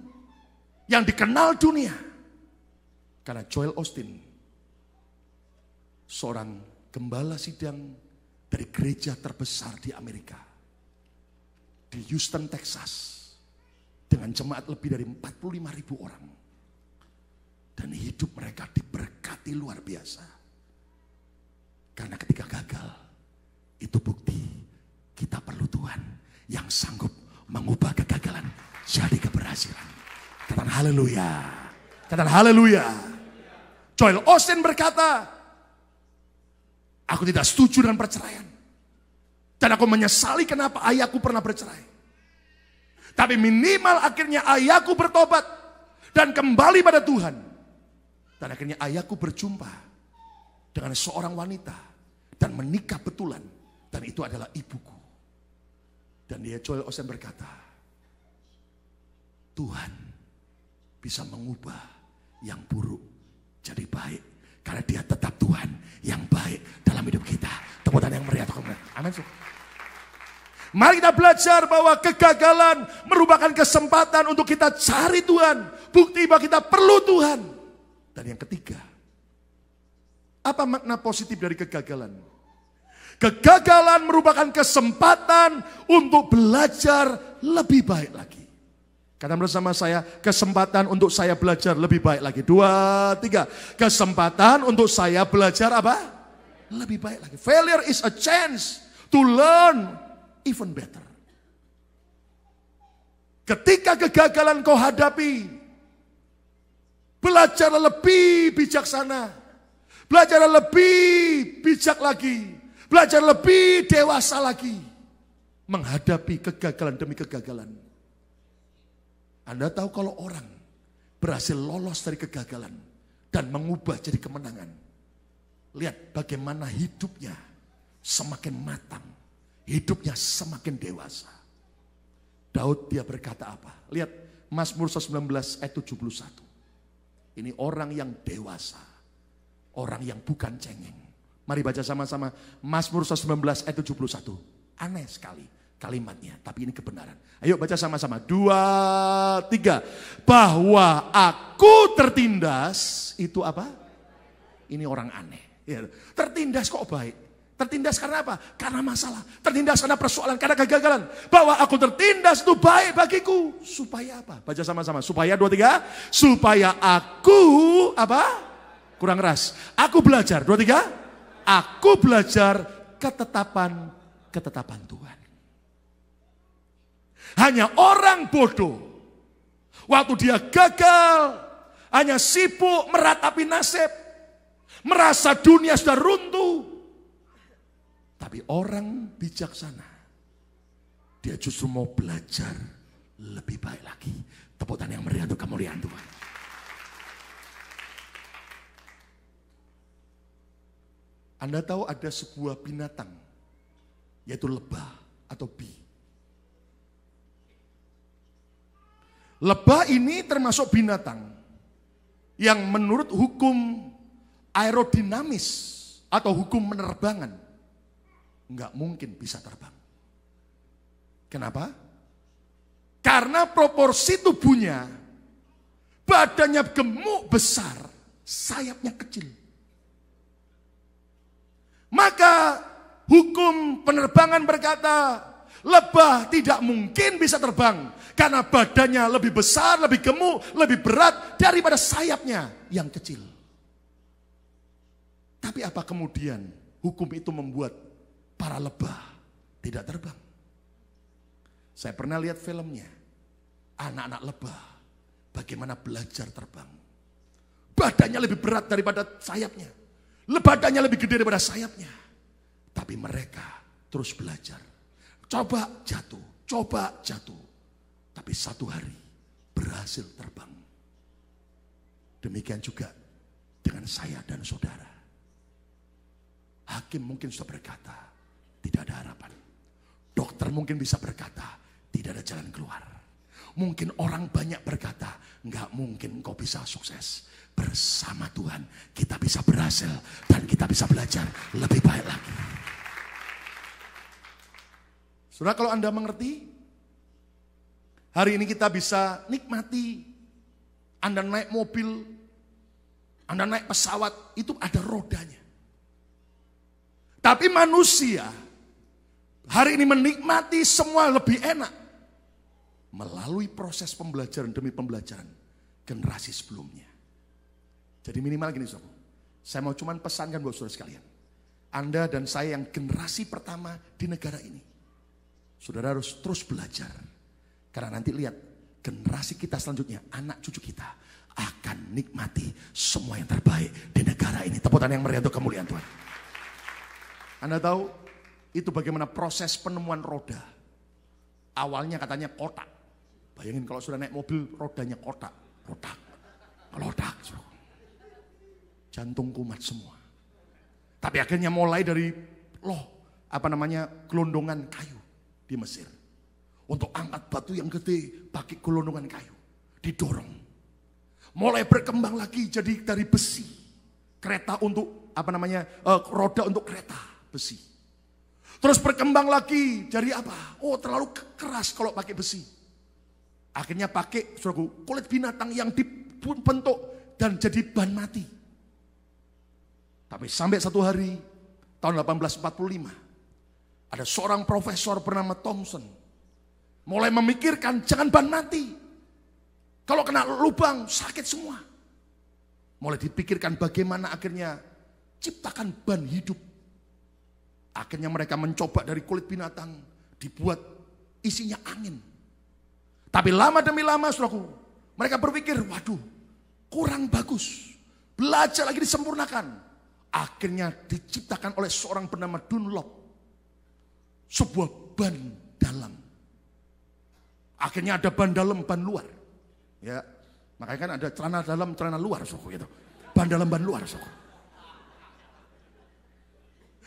yang dikenal dunia. Karena Joel Osteen seorang gembala sidang dari gereja terbesar di Amerika. Di Houston, Texas. Dengan jemaat lebih dari 45.000 orang. Dan hidup mereka diberkati luar biasa. Karena ketika gagal, itu bukti kita perlu Tuhan yang sanggup mengubah kegagalan jadi keberhasilan. Katakan haleluya. Katakan haleluya. Joel Osteen berkata, aku tidak setuju dengan perceraian. Dan aku menyesali kenapa ayahku pernah bercerai. Tapi minimal akhirnya ayahku bertobat dan kembali pada Tuhan. Dan akhirnya ayahku berjumpa dengan seorang wanita dan menikah betulan. Dan itu adalah ibuku. Dan dia Joel Osteen berkata, Tuhan bisa mengubah yang buruk jadi baik. Karena dia tetap Tuhan yang baik dalam hidup kita. Tepuk tangan yang meriah. Amin. Mari kita belajar bahwa kegagalan merupakan kesempatan untuk kita cari Tuhan. Bukti bahwa kita perlu Tuhan. Dan yang ketiga, apa makna positif dari kegagalan? Kegagalan merupakan kesempatan untuk belajar lebih baik lagi. Katakan bersama saya, kesempatan untuk saya belajar lebih baik lagi. 2, 3. Kesempatan untuk saya belajar apa? Lebih baik lagi. Failure is a chance to learn even better. Ketika kegagalan kau hadapi, belajar lebih bijaksana. Belajar lebih bijak lagi. Belajar lebih dewasa lagi. Menghadapi kegagalan demi kegagalan. Anda tahu kalau orang berhasil lolos dari kegagalan dan mengubah jadi kemenangan. Lihat bagaimana hidupnya semakin matang, hidupnya semakin dewasa. Daud dia berkata apa? Lihat Mazmur 19 ayat 71. Ini orang yang dewasa, orang yang bukan cengeng. Mari baca sama-sama Mazmur 19 ayat 71. Aneh sekali kalimatnya, tapi ini kebenaran. Ayo baca sama-sama. 2, 3. Bahwa aku tertindas, itu apa? Ini orang aneh. Ya, tertindas kok baik? Tertindas karena apa? Karena masalah. Tertindas karena persoalan, karena kegagalan. Bahwa aku tertindas itu baik bagiku. Supaya apa? Baca sama-sama. Supaya 2, 3. Supaya aku apa? Kurang keras. Aku belajar. 2, 3. Aku belajar ketetapan Tuhan. Hanya orang bodoh, waktu dia gagal, hanya sibuk meratapi nasib, merasa dunia sudah runtuh. Tapi orang bijaksana, dia justru mau belajar lebih baik lagi. Tepuk tangan yang meriah untuk kemuliaan Tuhan. Anda tahu ada sebuah binatang, yaitu lebah atau bee. Lebah ini termasuk binatang yang menurut hukum aerodinamis atau hukum penerbangan nggak mungkin bisa terbang. Kenapa? Karena proporsi tubuhnya, badannya gemuk besar, sayapnya kecil. Maka hukum penerbangan berkata, lebah tidak mungkin bisa terbang karena badannya lebih besar, lebih gemuk, lebih berat daripada sayapnya yang kecil. Tapi apa kemudian hukum itu membuat para lebah tidak terbang? Saya pernah lihat filmnya, anak-anak lebah bagaimana belajar terbang. Badannya lebih berat daripada sayapnya, badannya lebih gede daripada sayapnya. Tapi mereka terus belajar. Coba jatuh. Tapi satu hari berhasil terbang. Demikian juga dengan saya dan saudara. Hakim mungkin sudah berkata, tidak ada harapan. Dokter mungkin bisa berkata, tidak ada jalan keluar. Mungkin orang banyak berkata, enggak mungkin kau bisa sukses. Bersama Tuhan kita bisa berhasil dan kita bisa belajar lebih baik lagi. Saudara, kalau Anda mengerti, hari ini kita bisa nikmati. Anda naik mobil, Anda naik pesawat, itu ada rodanya. Tapi manusia hari ini menikmati semua lebih enak melalui proses pembelajaran demi pembelajaran generasi sebelumnya. Jadi minimal gini, saudara, saya mau cuman pesankan buat saudara sekalian. Anda dan saya yang generasi pertama di negara ini, saudara harus terus belajar. Karena nanti lihat, generasi kita selanjutnya, anak cucu kita akan nikmati semua yang terbaik di negara ini. Tepuk tangan yang meriah untuk kemuliaan Tuhan. Anda tahu itu bagaimana proses penemuan roda. Awalnya katanya kotak. Bayangin kalau sudah naik mobil rodanya kotak. Jantung kumat semua. Tapi akhirnya mulai dari gelondongan kayu di Mesir. Untuk angkat batu yang gede pakai gelondongan kayu. Didorong. Mulai berkembang lagi jadi dari besi. Kereta untuk roda untuk kereta besi. Terus berkembang lagi dari apa? Oh, terlalu keras kalau pakai besi. Akhirnya pakai kulit binatang yang dibentuk dan jadi ban mati. Tapi sampai satu hari tahun 1845 ada seorang profesor bernama Thomson mulai memikirkan jangan ban mati. Kalau kena lubang sakit semua. Mulai dipikirkan bagaimana akhirnya ciptakan ban hidup. Akhirnya mereka mencoba dari kulit binatang dibuat isinya angin. Tapi lama demi lama, saudaraku, mereka berpikir, waduh, kurang bagus. Belajar lagi disempurnakan. Akhirnya diciptakan oleh seorang bernama Dunlop. Sebuah ban dalam. Akhirnya ada ban dalam, ban luar. Ya, Makanya kan ada celana dalam, celana luar, saudara gitu. Ban dalam, ban luar, saudara.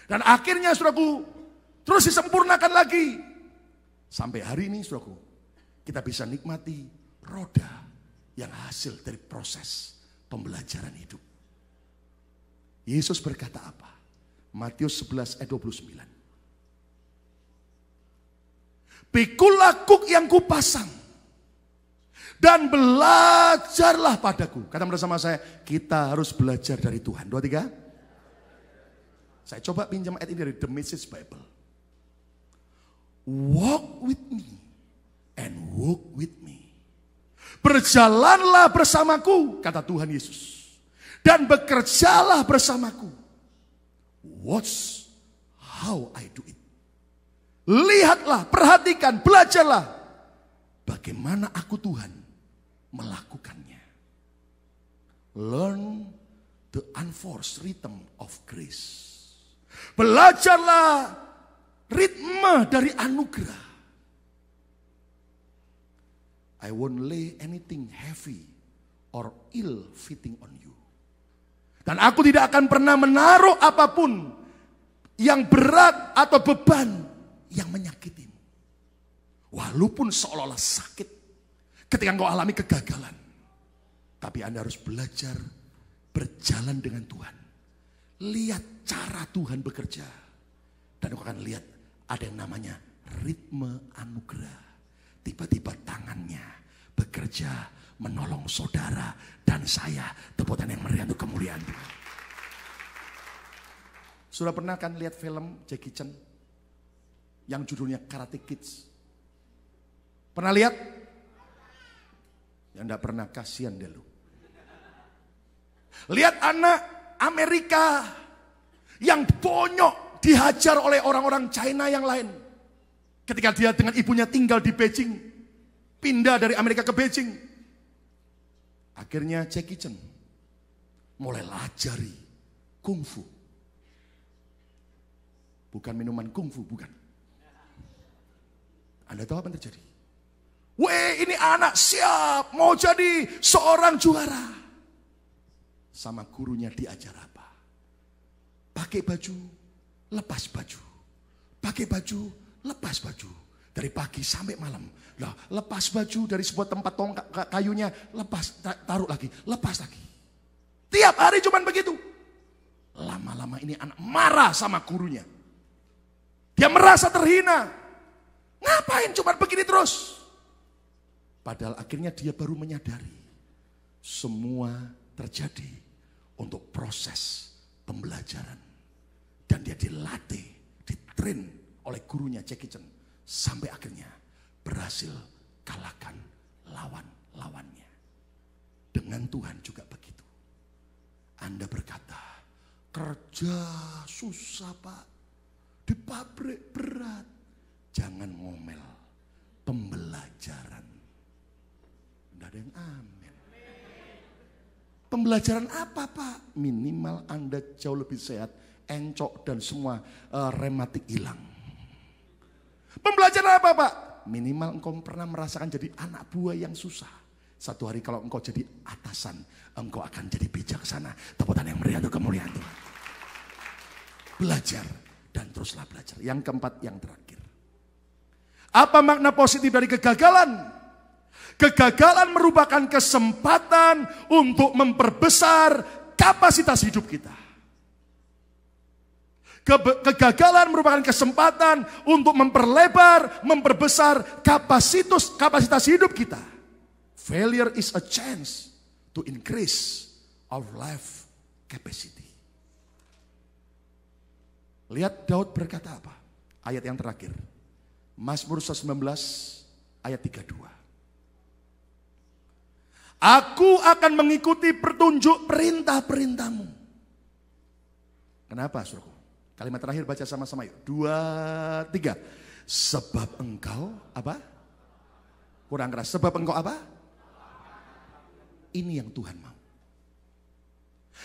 Dan akhirnya, saudaraku, terus disempurnakan lagi. Sampai hari ini, saudaraku, kita bisa nikmati roda yang hasil dari proses pembelajaran hidup. Yesus berkata apa? Matius 11 ayat 29. Pikulah kuk yang kupasang dan belajarlah padaku. Kata bersama saya, kita harus belajar dari Tuhan. 2, 3. Saya coba pinjam ayat ini dari The Message Bible. Walk with me and walk with me. Berjalanlah bersamaku, kata Tuhan Yesus. Dan bekerjalah bersamaku. Watch how I do it. Lihatlah, perhatikan, belajarlah. Bagaimana aku Tuhan melakukannya. Learn the unforced rhythm of grace. Belajarlah ritme dari anugerah. I won't lay anything heavy or ill fitting on you. Dan aku tidak akan pernah menaruh apapun yang berat atau beban yang menyakitimu. Walaupun seolah-olah sakit ketika engkau alami kegagalan. Tapi Anda harus belajar berjalan dengan Tuhan. Lihat cara Tuhan bekerja. Dan engkau akan lihat ada yang namanya ritme anugerah. Tiba-tiba tangannya bekerja menolong saudara dan saya. Tepuk tangan yang meriah untuk kemuliaan Tuhan. Sudah pernah kan lihat film Jackie Chan yang judulnya Karate Kids? Pernah lihat? Yang enggak pernah, kasihan deh lu. Lihat anak Amerika yang bonyok dihajar oleh orang-orang China yang lain. Ketika dia dengan ibunya tinggal di Beijing, pindah dari Amerika ke Beijing. Akhirnya Jackie Chan mulai lajari kungfu. Bukan minuman kungfu, bukan. Anda tahu apa yang terjadi? Weh, ini anak siap mau jadi seorang juara. Sama gurunya diajar apa? Pakai baju, lepas baju. Pakai baju, lepas baju. Dari pagi sampai malam. Nah, lepas baju dari sebuah tempat tongkat kayunya, lepas, taruh lagi, lepas lagi. Tiap hari cuman begitu. Lama-lama ini anak marah sama gurunya. Dia merasa terhina. Ngapain cuman begini terus? Padahal akhirnya dia baru menyadari. Semua terjadi untuk proses pembelajaran. Dan dia dilatih, ditrain oleh gurunya Jackie Chan. Sampai akhirnya berhasil kalahkan lawan-lawannya. Dengan Tuhan juga begitu. Anda berkata, kerja susah Pak. Di pabrik berat. Jangan ngomel. Pembelajaran. Tidak ada yang amin. Pembelajaran apa Pak? Minimal Anda jauh lebih sehat. Encok dan semua rematik hilang. Pembelajaran apa Pak? Minimal engkau pernah merasakan jadi anak buah yang susah. Satu hari kalau engkau jadi atasan, engkau akan jadi bijaksana. Tepuk tangan yang meriah untuk kemuliaan Tuhan. Belajar dan teruslah belajar. Yang keempat, yang terakhir. Apa makna positif dari kegagalan? Kegagalan merupakan kesempatan untuk memperbesar kapasitas hidup kita. Kegagalan merupakan kesempatan untuk memperlebar, memperbesar kapasitas hidup kita. Failure is a chance to increase our life capacity. Lihat Daud berkata apa? Ayat yang terakhir. Mazmur 119 ayat 32. Aku akan mengikuti petunjuk perintah-perintahmu. Kenapa suruhku? Kalimat terakhir baca sama-sama yuk. 2, 3. Sebab engkau apa? Kurang keras. Sebab engkau apa? Ini yang Tuhan mau.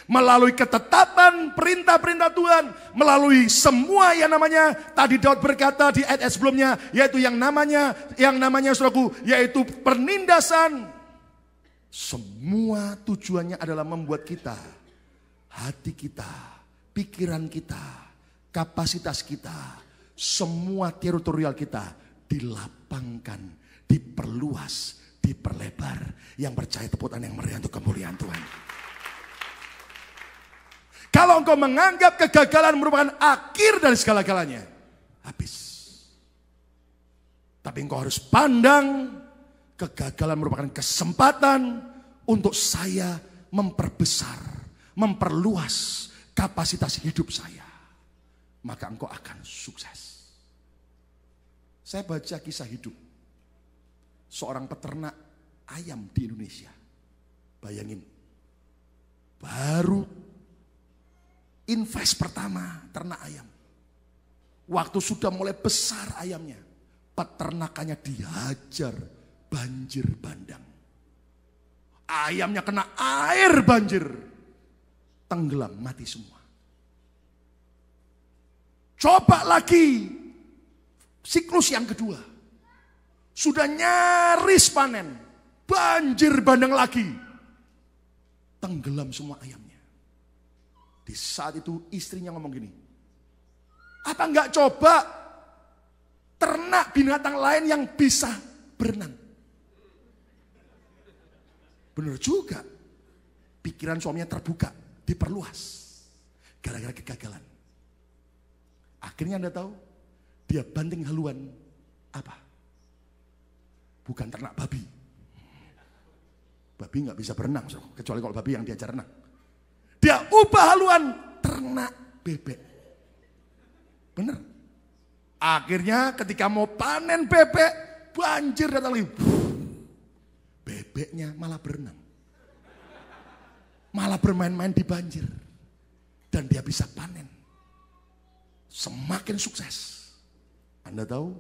Melalui ketetapan perintah-perintah Tuhan. Melalui semua yang namanya. Tadi Daud berkata di ayat sebelumnya. Yaitu yang namanya saudaraku. Yaitu penindasan. Semua tujuannya adalah membuat kita, hati kita, pikiran kita, kapasitas kita, semua teritorial kita dilapangkan, diperluas, diperlebar. Yang percaya tepuk tangan yang meriah untuk kemuliaan Tuhan. Kalau engkau menganggap kegagalan merupakan akhir dari segala-galanya, habis. Tapi engkau harus pandang kegagalan merupakan kesempatan untuk saya memperbesar, memperluas kapasitas hidup saya. Maka engkau akan sukses. Saya baca kisah hidup seorang peternak ayam di Indonesia. Bayangin, baru invest pertama ternak ayam. Waktu sudah mulai besar ayamnya, peternakannya dihajar banjir bandang. Ayamnya kena air banjir, tenggelam, mati semua. Coba lagi, siklus yang kedua. Sudah nyaris panen, banjir bandang lagi, tenggelam semua ayamnya. Di saat itu istrinya ngomong gini, apa enggak coba ternak binatang lain yang bisa berenang? Benar juga, pikiran suaminya terbuka, diperluas, gara-gara kegagalan. Akhirnya Anda tahu, dia banting haluan apa? Bukan ternak babi. Babi nggak bisa berenang, kecuali kalau babi yang diajar renang. Dia ubah haluan ternak bebek. Benar. Akhirnya ketika mau panen bebek, banjir datang lagi. Bebeknya malah berenang. Malah bermain-main di banjir. Dan dia bisa panen. Semakin sukses. Anda tahu,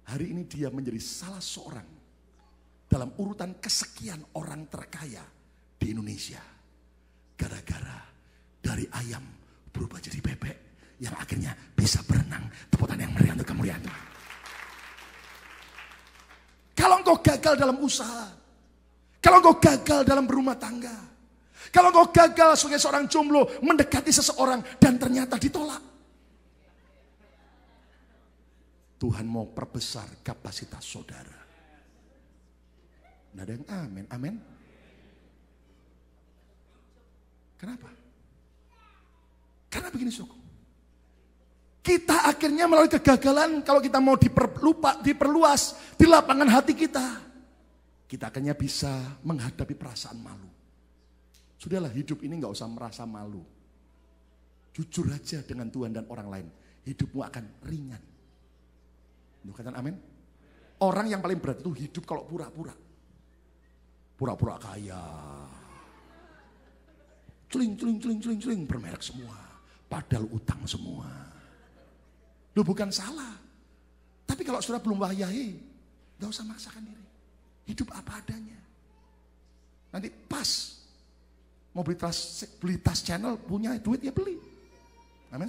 hari ini dia menjadi salah seorang dalam urutan kesekian orang terkaya di Indonesia. Gara-gara dari ayam berubah jadi bebek yang akhirnya bisa berenang. Tepuk tangan yang meriah untuk kemuliaan Tuhan. Kalau engkau gagal dalam usaha, kalau engkau gagal dalam berumah tangga, kalau engkau gagal sebagai seorang jomblo mendekati seseorang dan ternyata ditolak, Tuhan mau perbesar kapasitas saudara. Nggak ada yang amin, amin. Kenapa? Karena begini suku. Kita akhirnya melalui kegagalan, kalau kita mau diperluas di lapangan hati kita, kita akhirnya bisa menghadapi perasaan malu. Sudahlah, hidup ini nggak usah merasa malu. Jujur aja dengan Tuhan dan orang lain, hidupmu akan ringan. Katakan amin. Orang yang paling berat itu hidup kalau pura-pura. Pura-pura kaya. Celing, bermerek semua. Padahal utang semua. Lu bukan salah. Tapi kalau sudah belum wayahe, gak usah maksakan diri. Hidup apa adanya. Nanti pas mau beli tas channel, punya duit ya beli. Amin.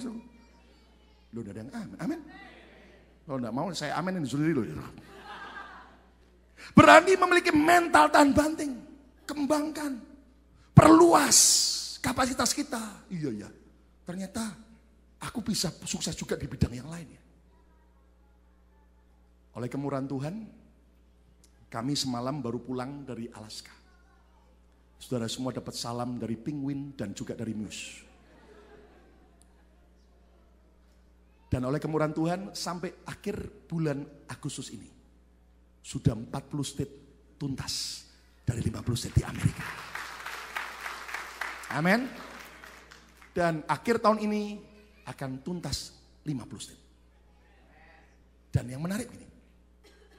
Lu udah ada yang amin. Amin. Kalau enggak mau saya amin ini sendiri loh. Berani memiliki mental tahan banting. Kembangkan. Perluas kapasitas kita. Iya. Ternyata aku bisa sukses juga di bidang yang lain ya. Oleh kemurahan Tuhan, kami semalam baru pulang dari Alaska. Saudara semua dapat salam dari Penguin dan juga dari Muse. Dan oleh kemurahan Tuhan sampai akhir bulan Agustus ini sudah 40 state tuntas dari 50 state di Amerika. Amin. Dan akhir tahun ini akan tuntas 50 state. Dan yang menarik ini,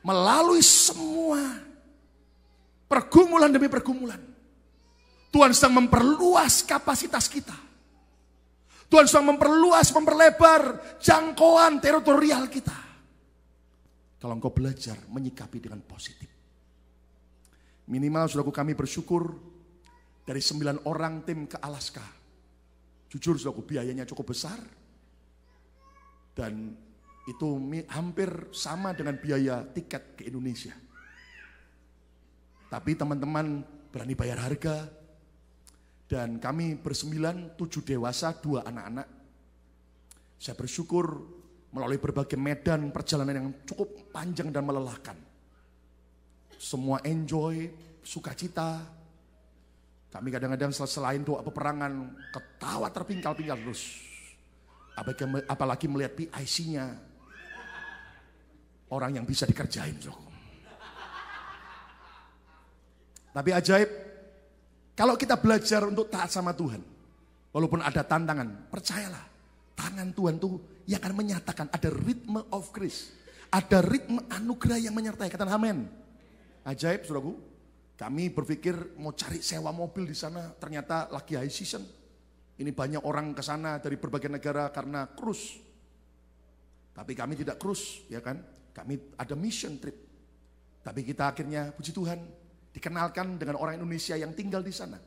melalui semua pergumulan demi pergumulan, Tuhan sedang memperluas kapasitas kita. Tuhan sedang memperluas, memperlebar jangkauan teritorial kita. Kalau engkau belajar menyikapi dengan positif. Minimal saudaraku kami bersyukur dari 9 orang tim ke Alaska. Jujur saudaraku biayanya cukup besar. Dan itu hampir sama dengan biaya tiket ke Indonesia. Tapi teman-teman berani bayar harga. Dan kami bersembilan, 7 dewasa, 2 anak-anak. Saya bersyukur melalui berbagai medan perjalanan yang cukup panjang dan melelahkan. Semua enjoy, sukacita. Kami kadang-kadang selain doa peperangan, ketawa terpingkal-pingkal terus. Apalagi melihat PIC-nya. Orang yang bisa dikerjain. Tapi ajaib, kalau kita belajar untuk taat sama Tuhan, walaupun ada tantangan, percayalah, tangan Tuhan tuh yang akan menyatakan ada ritme of grace. Ada ritme anugerah yang menyertai. Katakan amin. Ajaib, saudaraku. Kami berpikir mau cari sewa mobil di sana, ternyata lagi high season. Ini banyak orang ke sana dari berbagai negara karena cruise. Tapi kami tidak cruise, ya kan? Kami ada mission trip. Tapi kita akhirnya, puji Tuhan, dikenalkan dengan orang Indonesia yang tinggal di sana.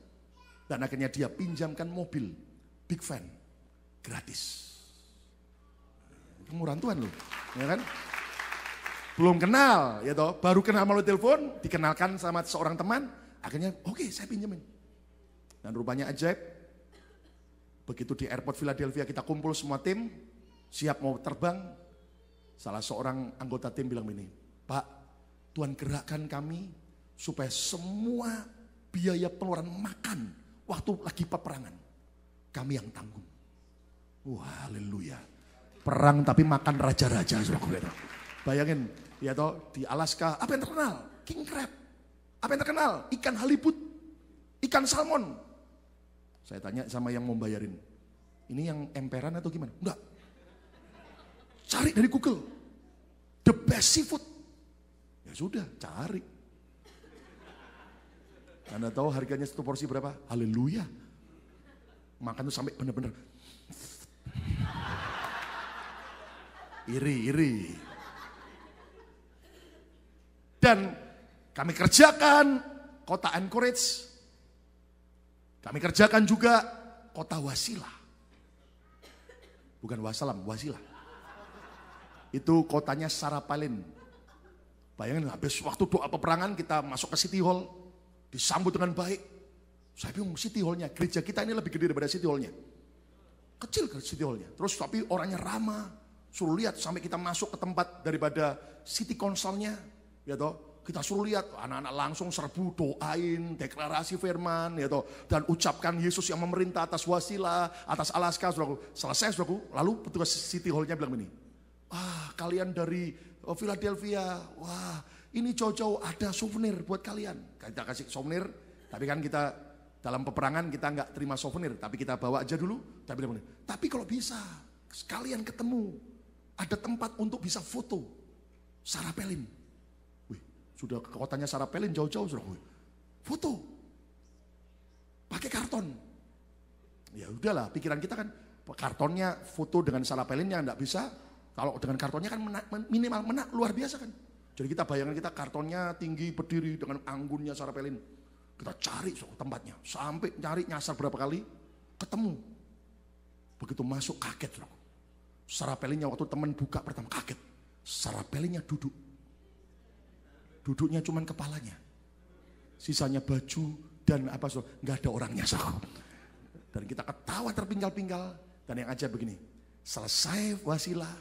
Dan akhirnya dia pinjamkan mobil, big van, gratis. Kemurahan Tuhan loh, ya kan? Belum kenal, ya toh, baru kenal melalui telepon, dikenalkan sama seorang teman, akhirnya oke, saya pinjemin. Dan rupanya ajaib, begitu di airport Philadelphia kita kumpul semua tim, siap mau terbang, salah seorang anggota tim bilang begini, Pak, Tuhan gerakkan kami supaya semua biaya pengeluaran makan waktu lagi peperangan, kami yang tanggung. Wah, haleluya. Perang tapi makan raja-raja. Bayangin, ya toh, di Alaska, apa yang terkenal? King crab. Apa yang terkenal? Ikan halibut, ikan salmon. Saya tanya sama yang mau bayarin, ini yang emperan atau gimana? Enggak. Cari dari Google, the best seafood. Ya sudah, cari. Anda tahu harganya 1 porsi berapa? Haleluya. Makan tuh sampai benar-benar iri. Dan kami kerjakan kota Anchorage. Kami kerjakan juga kota Wasilah. Bukan Wassalam, Wasilah. Itu kotanya Sarapalin. Bayangin habis waktu doa peperangan kita masuk ke City Hall. Disambut dengan baik. Saya bingung City Hall-nya, gereja kita ini lebih gede daripada City Hall-nya. Kecil ke City Hall-nya. Terus tapi orangnya ramah. Suruh lihat sampai kita masuk ke tempat daripada City Council-nya. Ya toh, kita suruh lihat anak-anak langsung serbu doain, deklarasi firman, ya toh, dan ucapkan Yesus yang memerintah atas Wasilah, atas Alaska, saudaraku. Selesai, saudaraku. Lalu petugas City Hall-nya bilang begini, kalian dari Philadelphia, wah ini jauh-jauh ada souvenir buat kalian. Kita kasih souvenir, tapi kan kita dalam peperangan kita nggak terima souvenir, tapi kita bawa aja dulu. Tapi kalau bisa, sekalian ketemu, ada tempat untuk bisa foto. Sarapelin. Wih, sudah ke kotanya Sarapelin jauh-jauh, sudah. Foto. Pakai karton. Ya udahlah, pikiran kita kan, kartonnya foto dengan Sarapelinnya nggak bisa. Kalau dengan kartonnya kan minimal luar biasa kan. Jadi kita bayangkan kita kartonnya tinggi berdiri dengan anggunnya Sarapelin. Kita cari tempatnya. Sampai cari nyasar berapa kali. Ketemu. Begitu masuk kaget. Sarapelinnya waktu teman buka pertama kaget. Sarapelinnya duduk. Duduknya cuman kepalanya. Sisanya baju dan apa nggak ada orangnya. Dan kita ketawa terpinggal-pinggal. Dan yang aja begini. Selesai Wasilah.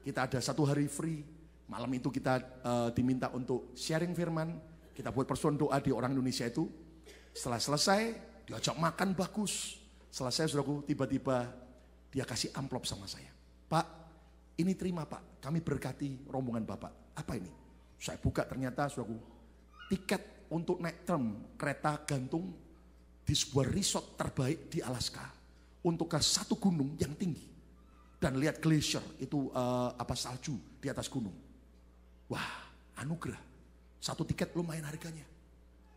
Kita ada 1 hari free. Malam itu kita diminta untuk sharing firman. Kita buat persoalan doa di orang Indonesia itu. Setelah selesai, diajak makan bagus. Selesai, saudaraku, tiba-tiba dia kasih amplop sama saya. Pak, ini terima Pak, kami berkati rombongan Bapak. Apa ini? Saya buka ternyata, saudaraku, tiket untuk naik tram kereta gantung di sebuah resort terbaik di Alaska. Untuk ke satu gunung yang tinggi. Dan lihat glacier, itu salju di atas gunung. Wah, anugerah. 1 tiket lumayan harganya.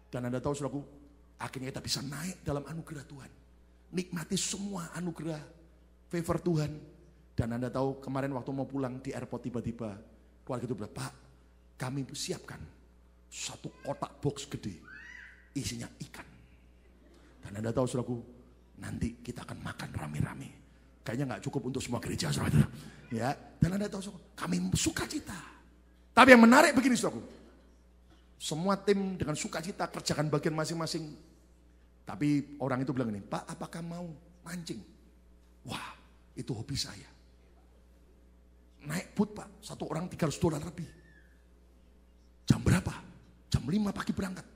Dan Anda tahu saudaraku, akhirnya kita bisa naik dalam anugerah Tuhan. Nikmati semua anugerah, favor Tuhan. Dan Anda tahu kemarin waktu mau pulang di airport tiba-tiba, keluarga itu bilang, Pak, kami siapkan 1 kotak box gede, isinya ikan. Dan Anda tahu saudaraku, nanti kita akan makan rame-rame. Kayaknya gak cukup untuk semua gereja saudara. Ya, dan Anda tahu saudaraku, kami suka cita. Tapi yang menarik begini saudaraku, Semua tim dengan sukacita kerjakan bagian masing-masing. Tapi orang itu bilang ini, Pak, apakah mau mancing? Wah, itu hobi saya. Naik boot, Pak, satu orang $300 lebih. Jam berapa? Jam 5 pagi berangkat.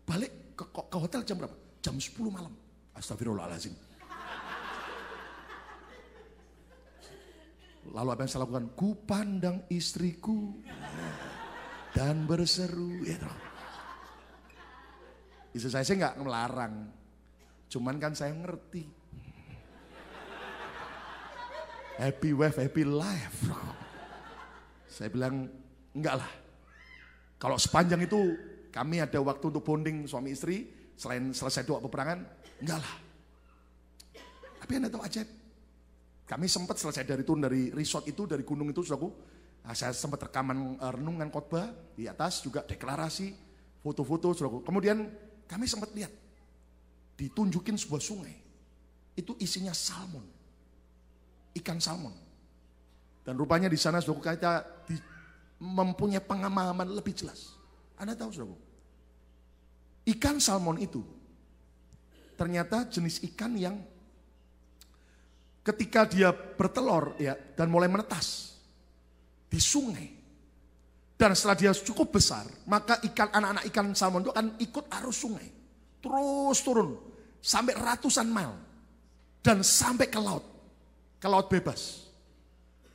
Balik ke hotel jam berapa? Jam 10 malam. Astagfirullahaladzim. Lalu apa yang saya lakukan? Ku pandang istriku dan berseru. Ya, istri saya sih nggak melarang, cuman kan saya ngerti. Happy wife, happy life. Saya bilang enggak lah. Kalau sepanjang itu kami ada waktu untuk bonding suami istri, selain selesai doa peperangan, enggak lah. Tapi Anda tahu ajaib. Kami sempat selesai dari turun dari resort itu, dari gunung itu, saudaraku. Saya sempat rekaman renungan khotbah, di atas juga deklarasi, foto-foto, saudaraku. Kemudian kami sempat lihat, ditunjukin sebuah sungai. Itu isinya salmon, ikan salmon. Dan rupanya di sana, saudaraku, kita mempunyai pengalaman lebih jelas. Anda tahu, saudaraku, ikan salmon itu ternyata jenis ikan yang ketika dia bertelur ya dan mulai menetas di sungai, dan setelah dia cukup besar, maka anak-anak ikan salmon itu akan ikut arus sungai, terus turun sampai ratusan mil dan sampai ke laut bebas.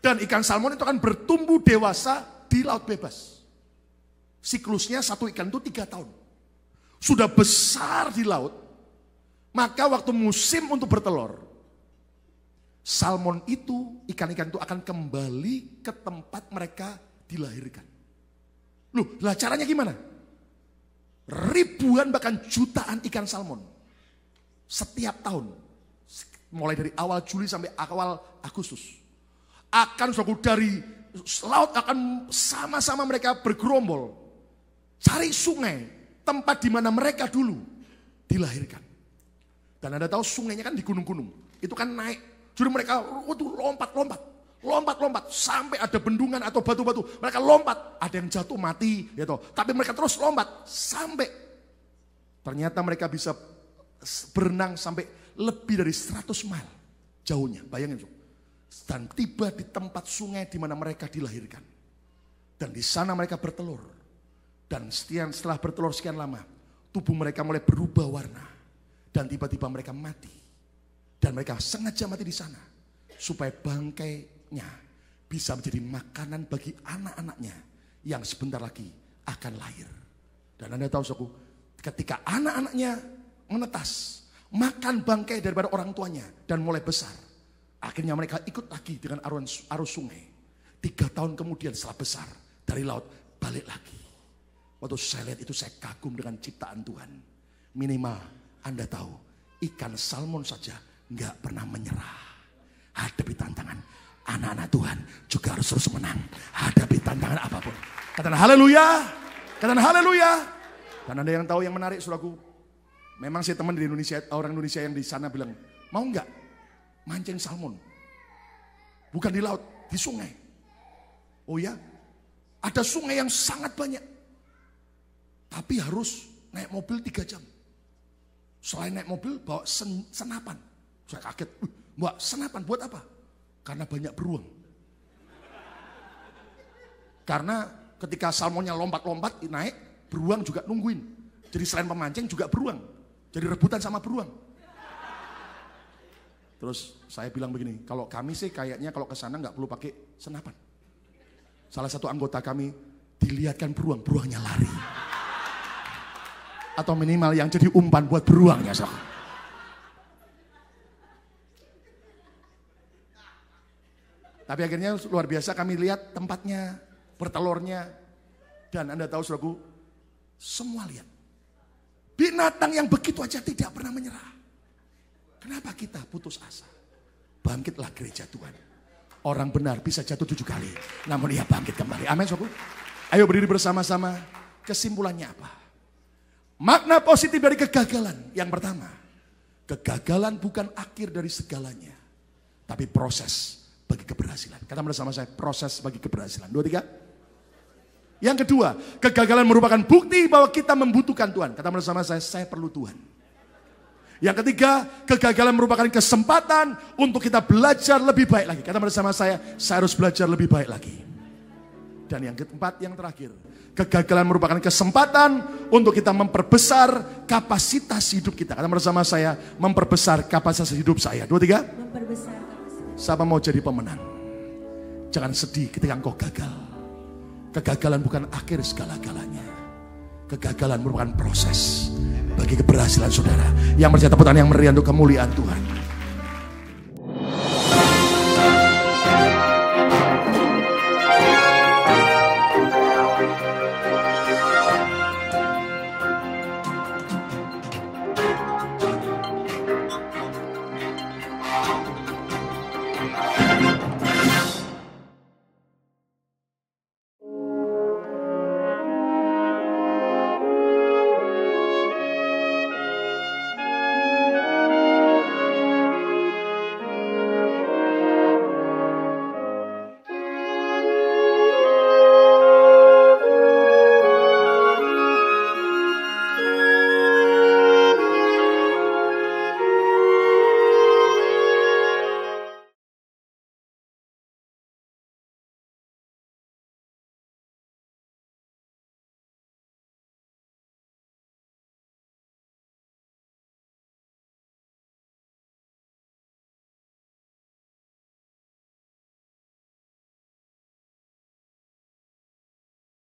Dan ikan salmon itu akan bertumbuh dewasa di laut bebas. Siklusnya satu ikan itu 3 tahun. Sudah besar di laut, maka waktu musim untuk bertelur, salmon itu, ikan-ikan itu akan kembali ke tempat mereka dilahirkan. Loh, lah caranya gimana? Ribuan bahkan jutaan ikan salmon setiap tahun, mulai dari awal Juli sampai awal Agustus, akan dari laut akan sama-sama mereka bergerombol cari sungai, tempat di mana mereka dulu dilahirkan. Dan Anda tahu sungainya kan di gunung-gunung, itu kan naik. Jadi mereka lompat sampai ada bendungan atau batu-batu. Mereka lompat, ada yang jatuh mati, gitu. Tapi mereka terus lompat sampai ternyata mereka bisa berenang sampai lebih dari 100 mil jauhnya. Bayangin, dan tiba di tempat sungai di mana mereka dilahirkan. Dan di sana mereka bertelur. Dan setelah bertelur sekian lama, tubuh mereka mulai berubah warna. Dan tiba-tiba mereka mati. Dan mereka sengaja mati di sana supaya bangkainya bisa menjadi makanan bagi anak-anaknya yang sebentar lagi akan lahir. Dan Anda tahu, saudaraku, ketika anak-anaknya menetas, makan bangkai daripada orang tuanya dan mulai besar, akhirnya mereka ikut lagi dengan arus sungai. 3 tahun kemudian setelah besar dari laut, balik lagi. Waktu saya lihat itu, saya kagum dengan ciptaan Tuhan. Minimal Anda tahu, ikan salmon saja nggak pernah menyerah. Hadapi tantangan. Anak-anak Tuhan juga harus terus menang. Hadapi tantangan apapun. Katakan haleluya. Katakan haleluya. Dan Anda yang tahu yang menarik, saudaraku, memang saya teman di Indonesia, orang Indonesia yang di sana bilang, mau nggak mancing salmon? Bukan di laut, di sungai. Oh ya, ada sungai yang sangat banyak. Tapi harus naik mobil 3 jam. Selain naik mobil, bawa senapan. Saya kaget, Mbak, senapan buat apa? Karena banyak beruang. Karena ketika salmonnya lompat-lompat naik, beruang juga nungguin. Jadi selain pemancing juga beruang. Jadi rebutan sama beruang. Terus saya bilang begini, kalau kami sih kayaknya kalau ke sana nggak perlu pakai senapan. Salah satu anggota kami dilihatkan beruang, beruangnya lari. Atau minimal yang jadi umpan buat beruangnya. Tapi akhirnya luar biasa, kami lihat tempatnya, bertelurnya. Dan Anda tahu, saudaraku, semua lihat. Binatang yang begitu aja tidak pernah menyerah. Kenapa kita putus asa? Bangkitlah gereja Tuhan. Orang benar bisa jatuh 7 kali, namun ia bangkit kembali. Amin, saudaraku. Ayo berdiri bersama-sama. Kesimpulannya apa? Makna positif dari kegagalan. Yang pertama, kegagalan bukan akhir dari segalanya, tapi proses bagi keberhasilan. Kata bersama saya, proses bagi keberhasilan. 2, 3. Yang kedua, kegagalan merupakan bukti bahwa kita membutuhkan Tuhan. Kata bersama saya perlu Tuhan. Yang ketiga, kegagalan merupakan kesempatan untuk kita belajar lebih baik lagi. Kata bersama saya harus belajar lebih baik lagi. Dan yang keempat, yang terakhir, kegagalan merupakan kesempatan untuk kita memperbesar kapasitas hidup kita. Kata bersama saya, memperbesar kapasitas hidup saya. 2, 3. Memperbesar kapasitas. Siapa mau jadi pemenang? Jangan sedih ketika engkau gagal. Kegagalan bukan akhir segala-galanya. Kegagalan merupakan proses bagi keberhasilan saudara. Yang percaya tepuk tangan yang meriah untuk kemuliaan Tuhan.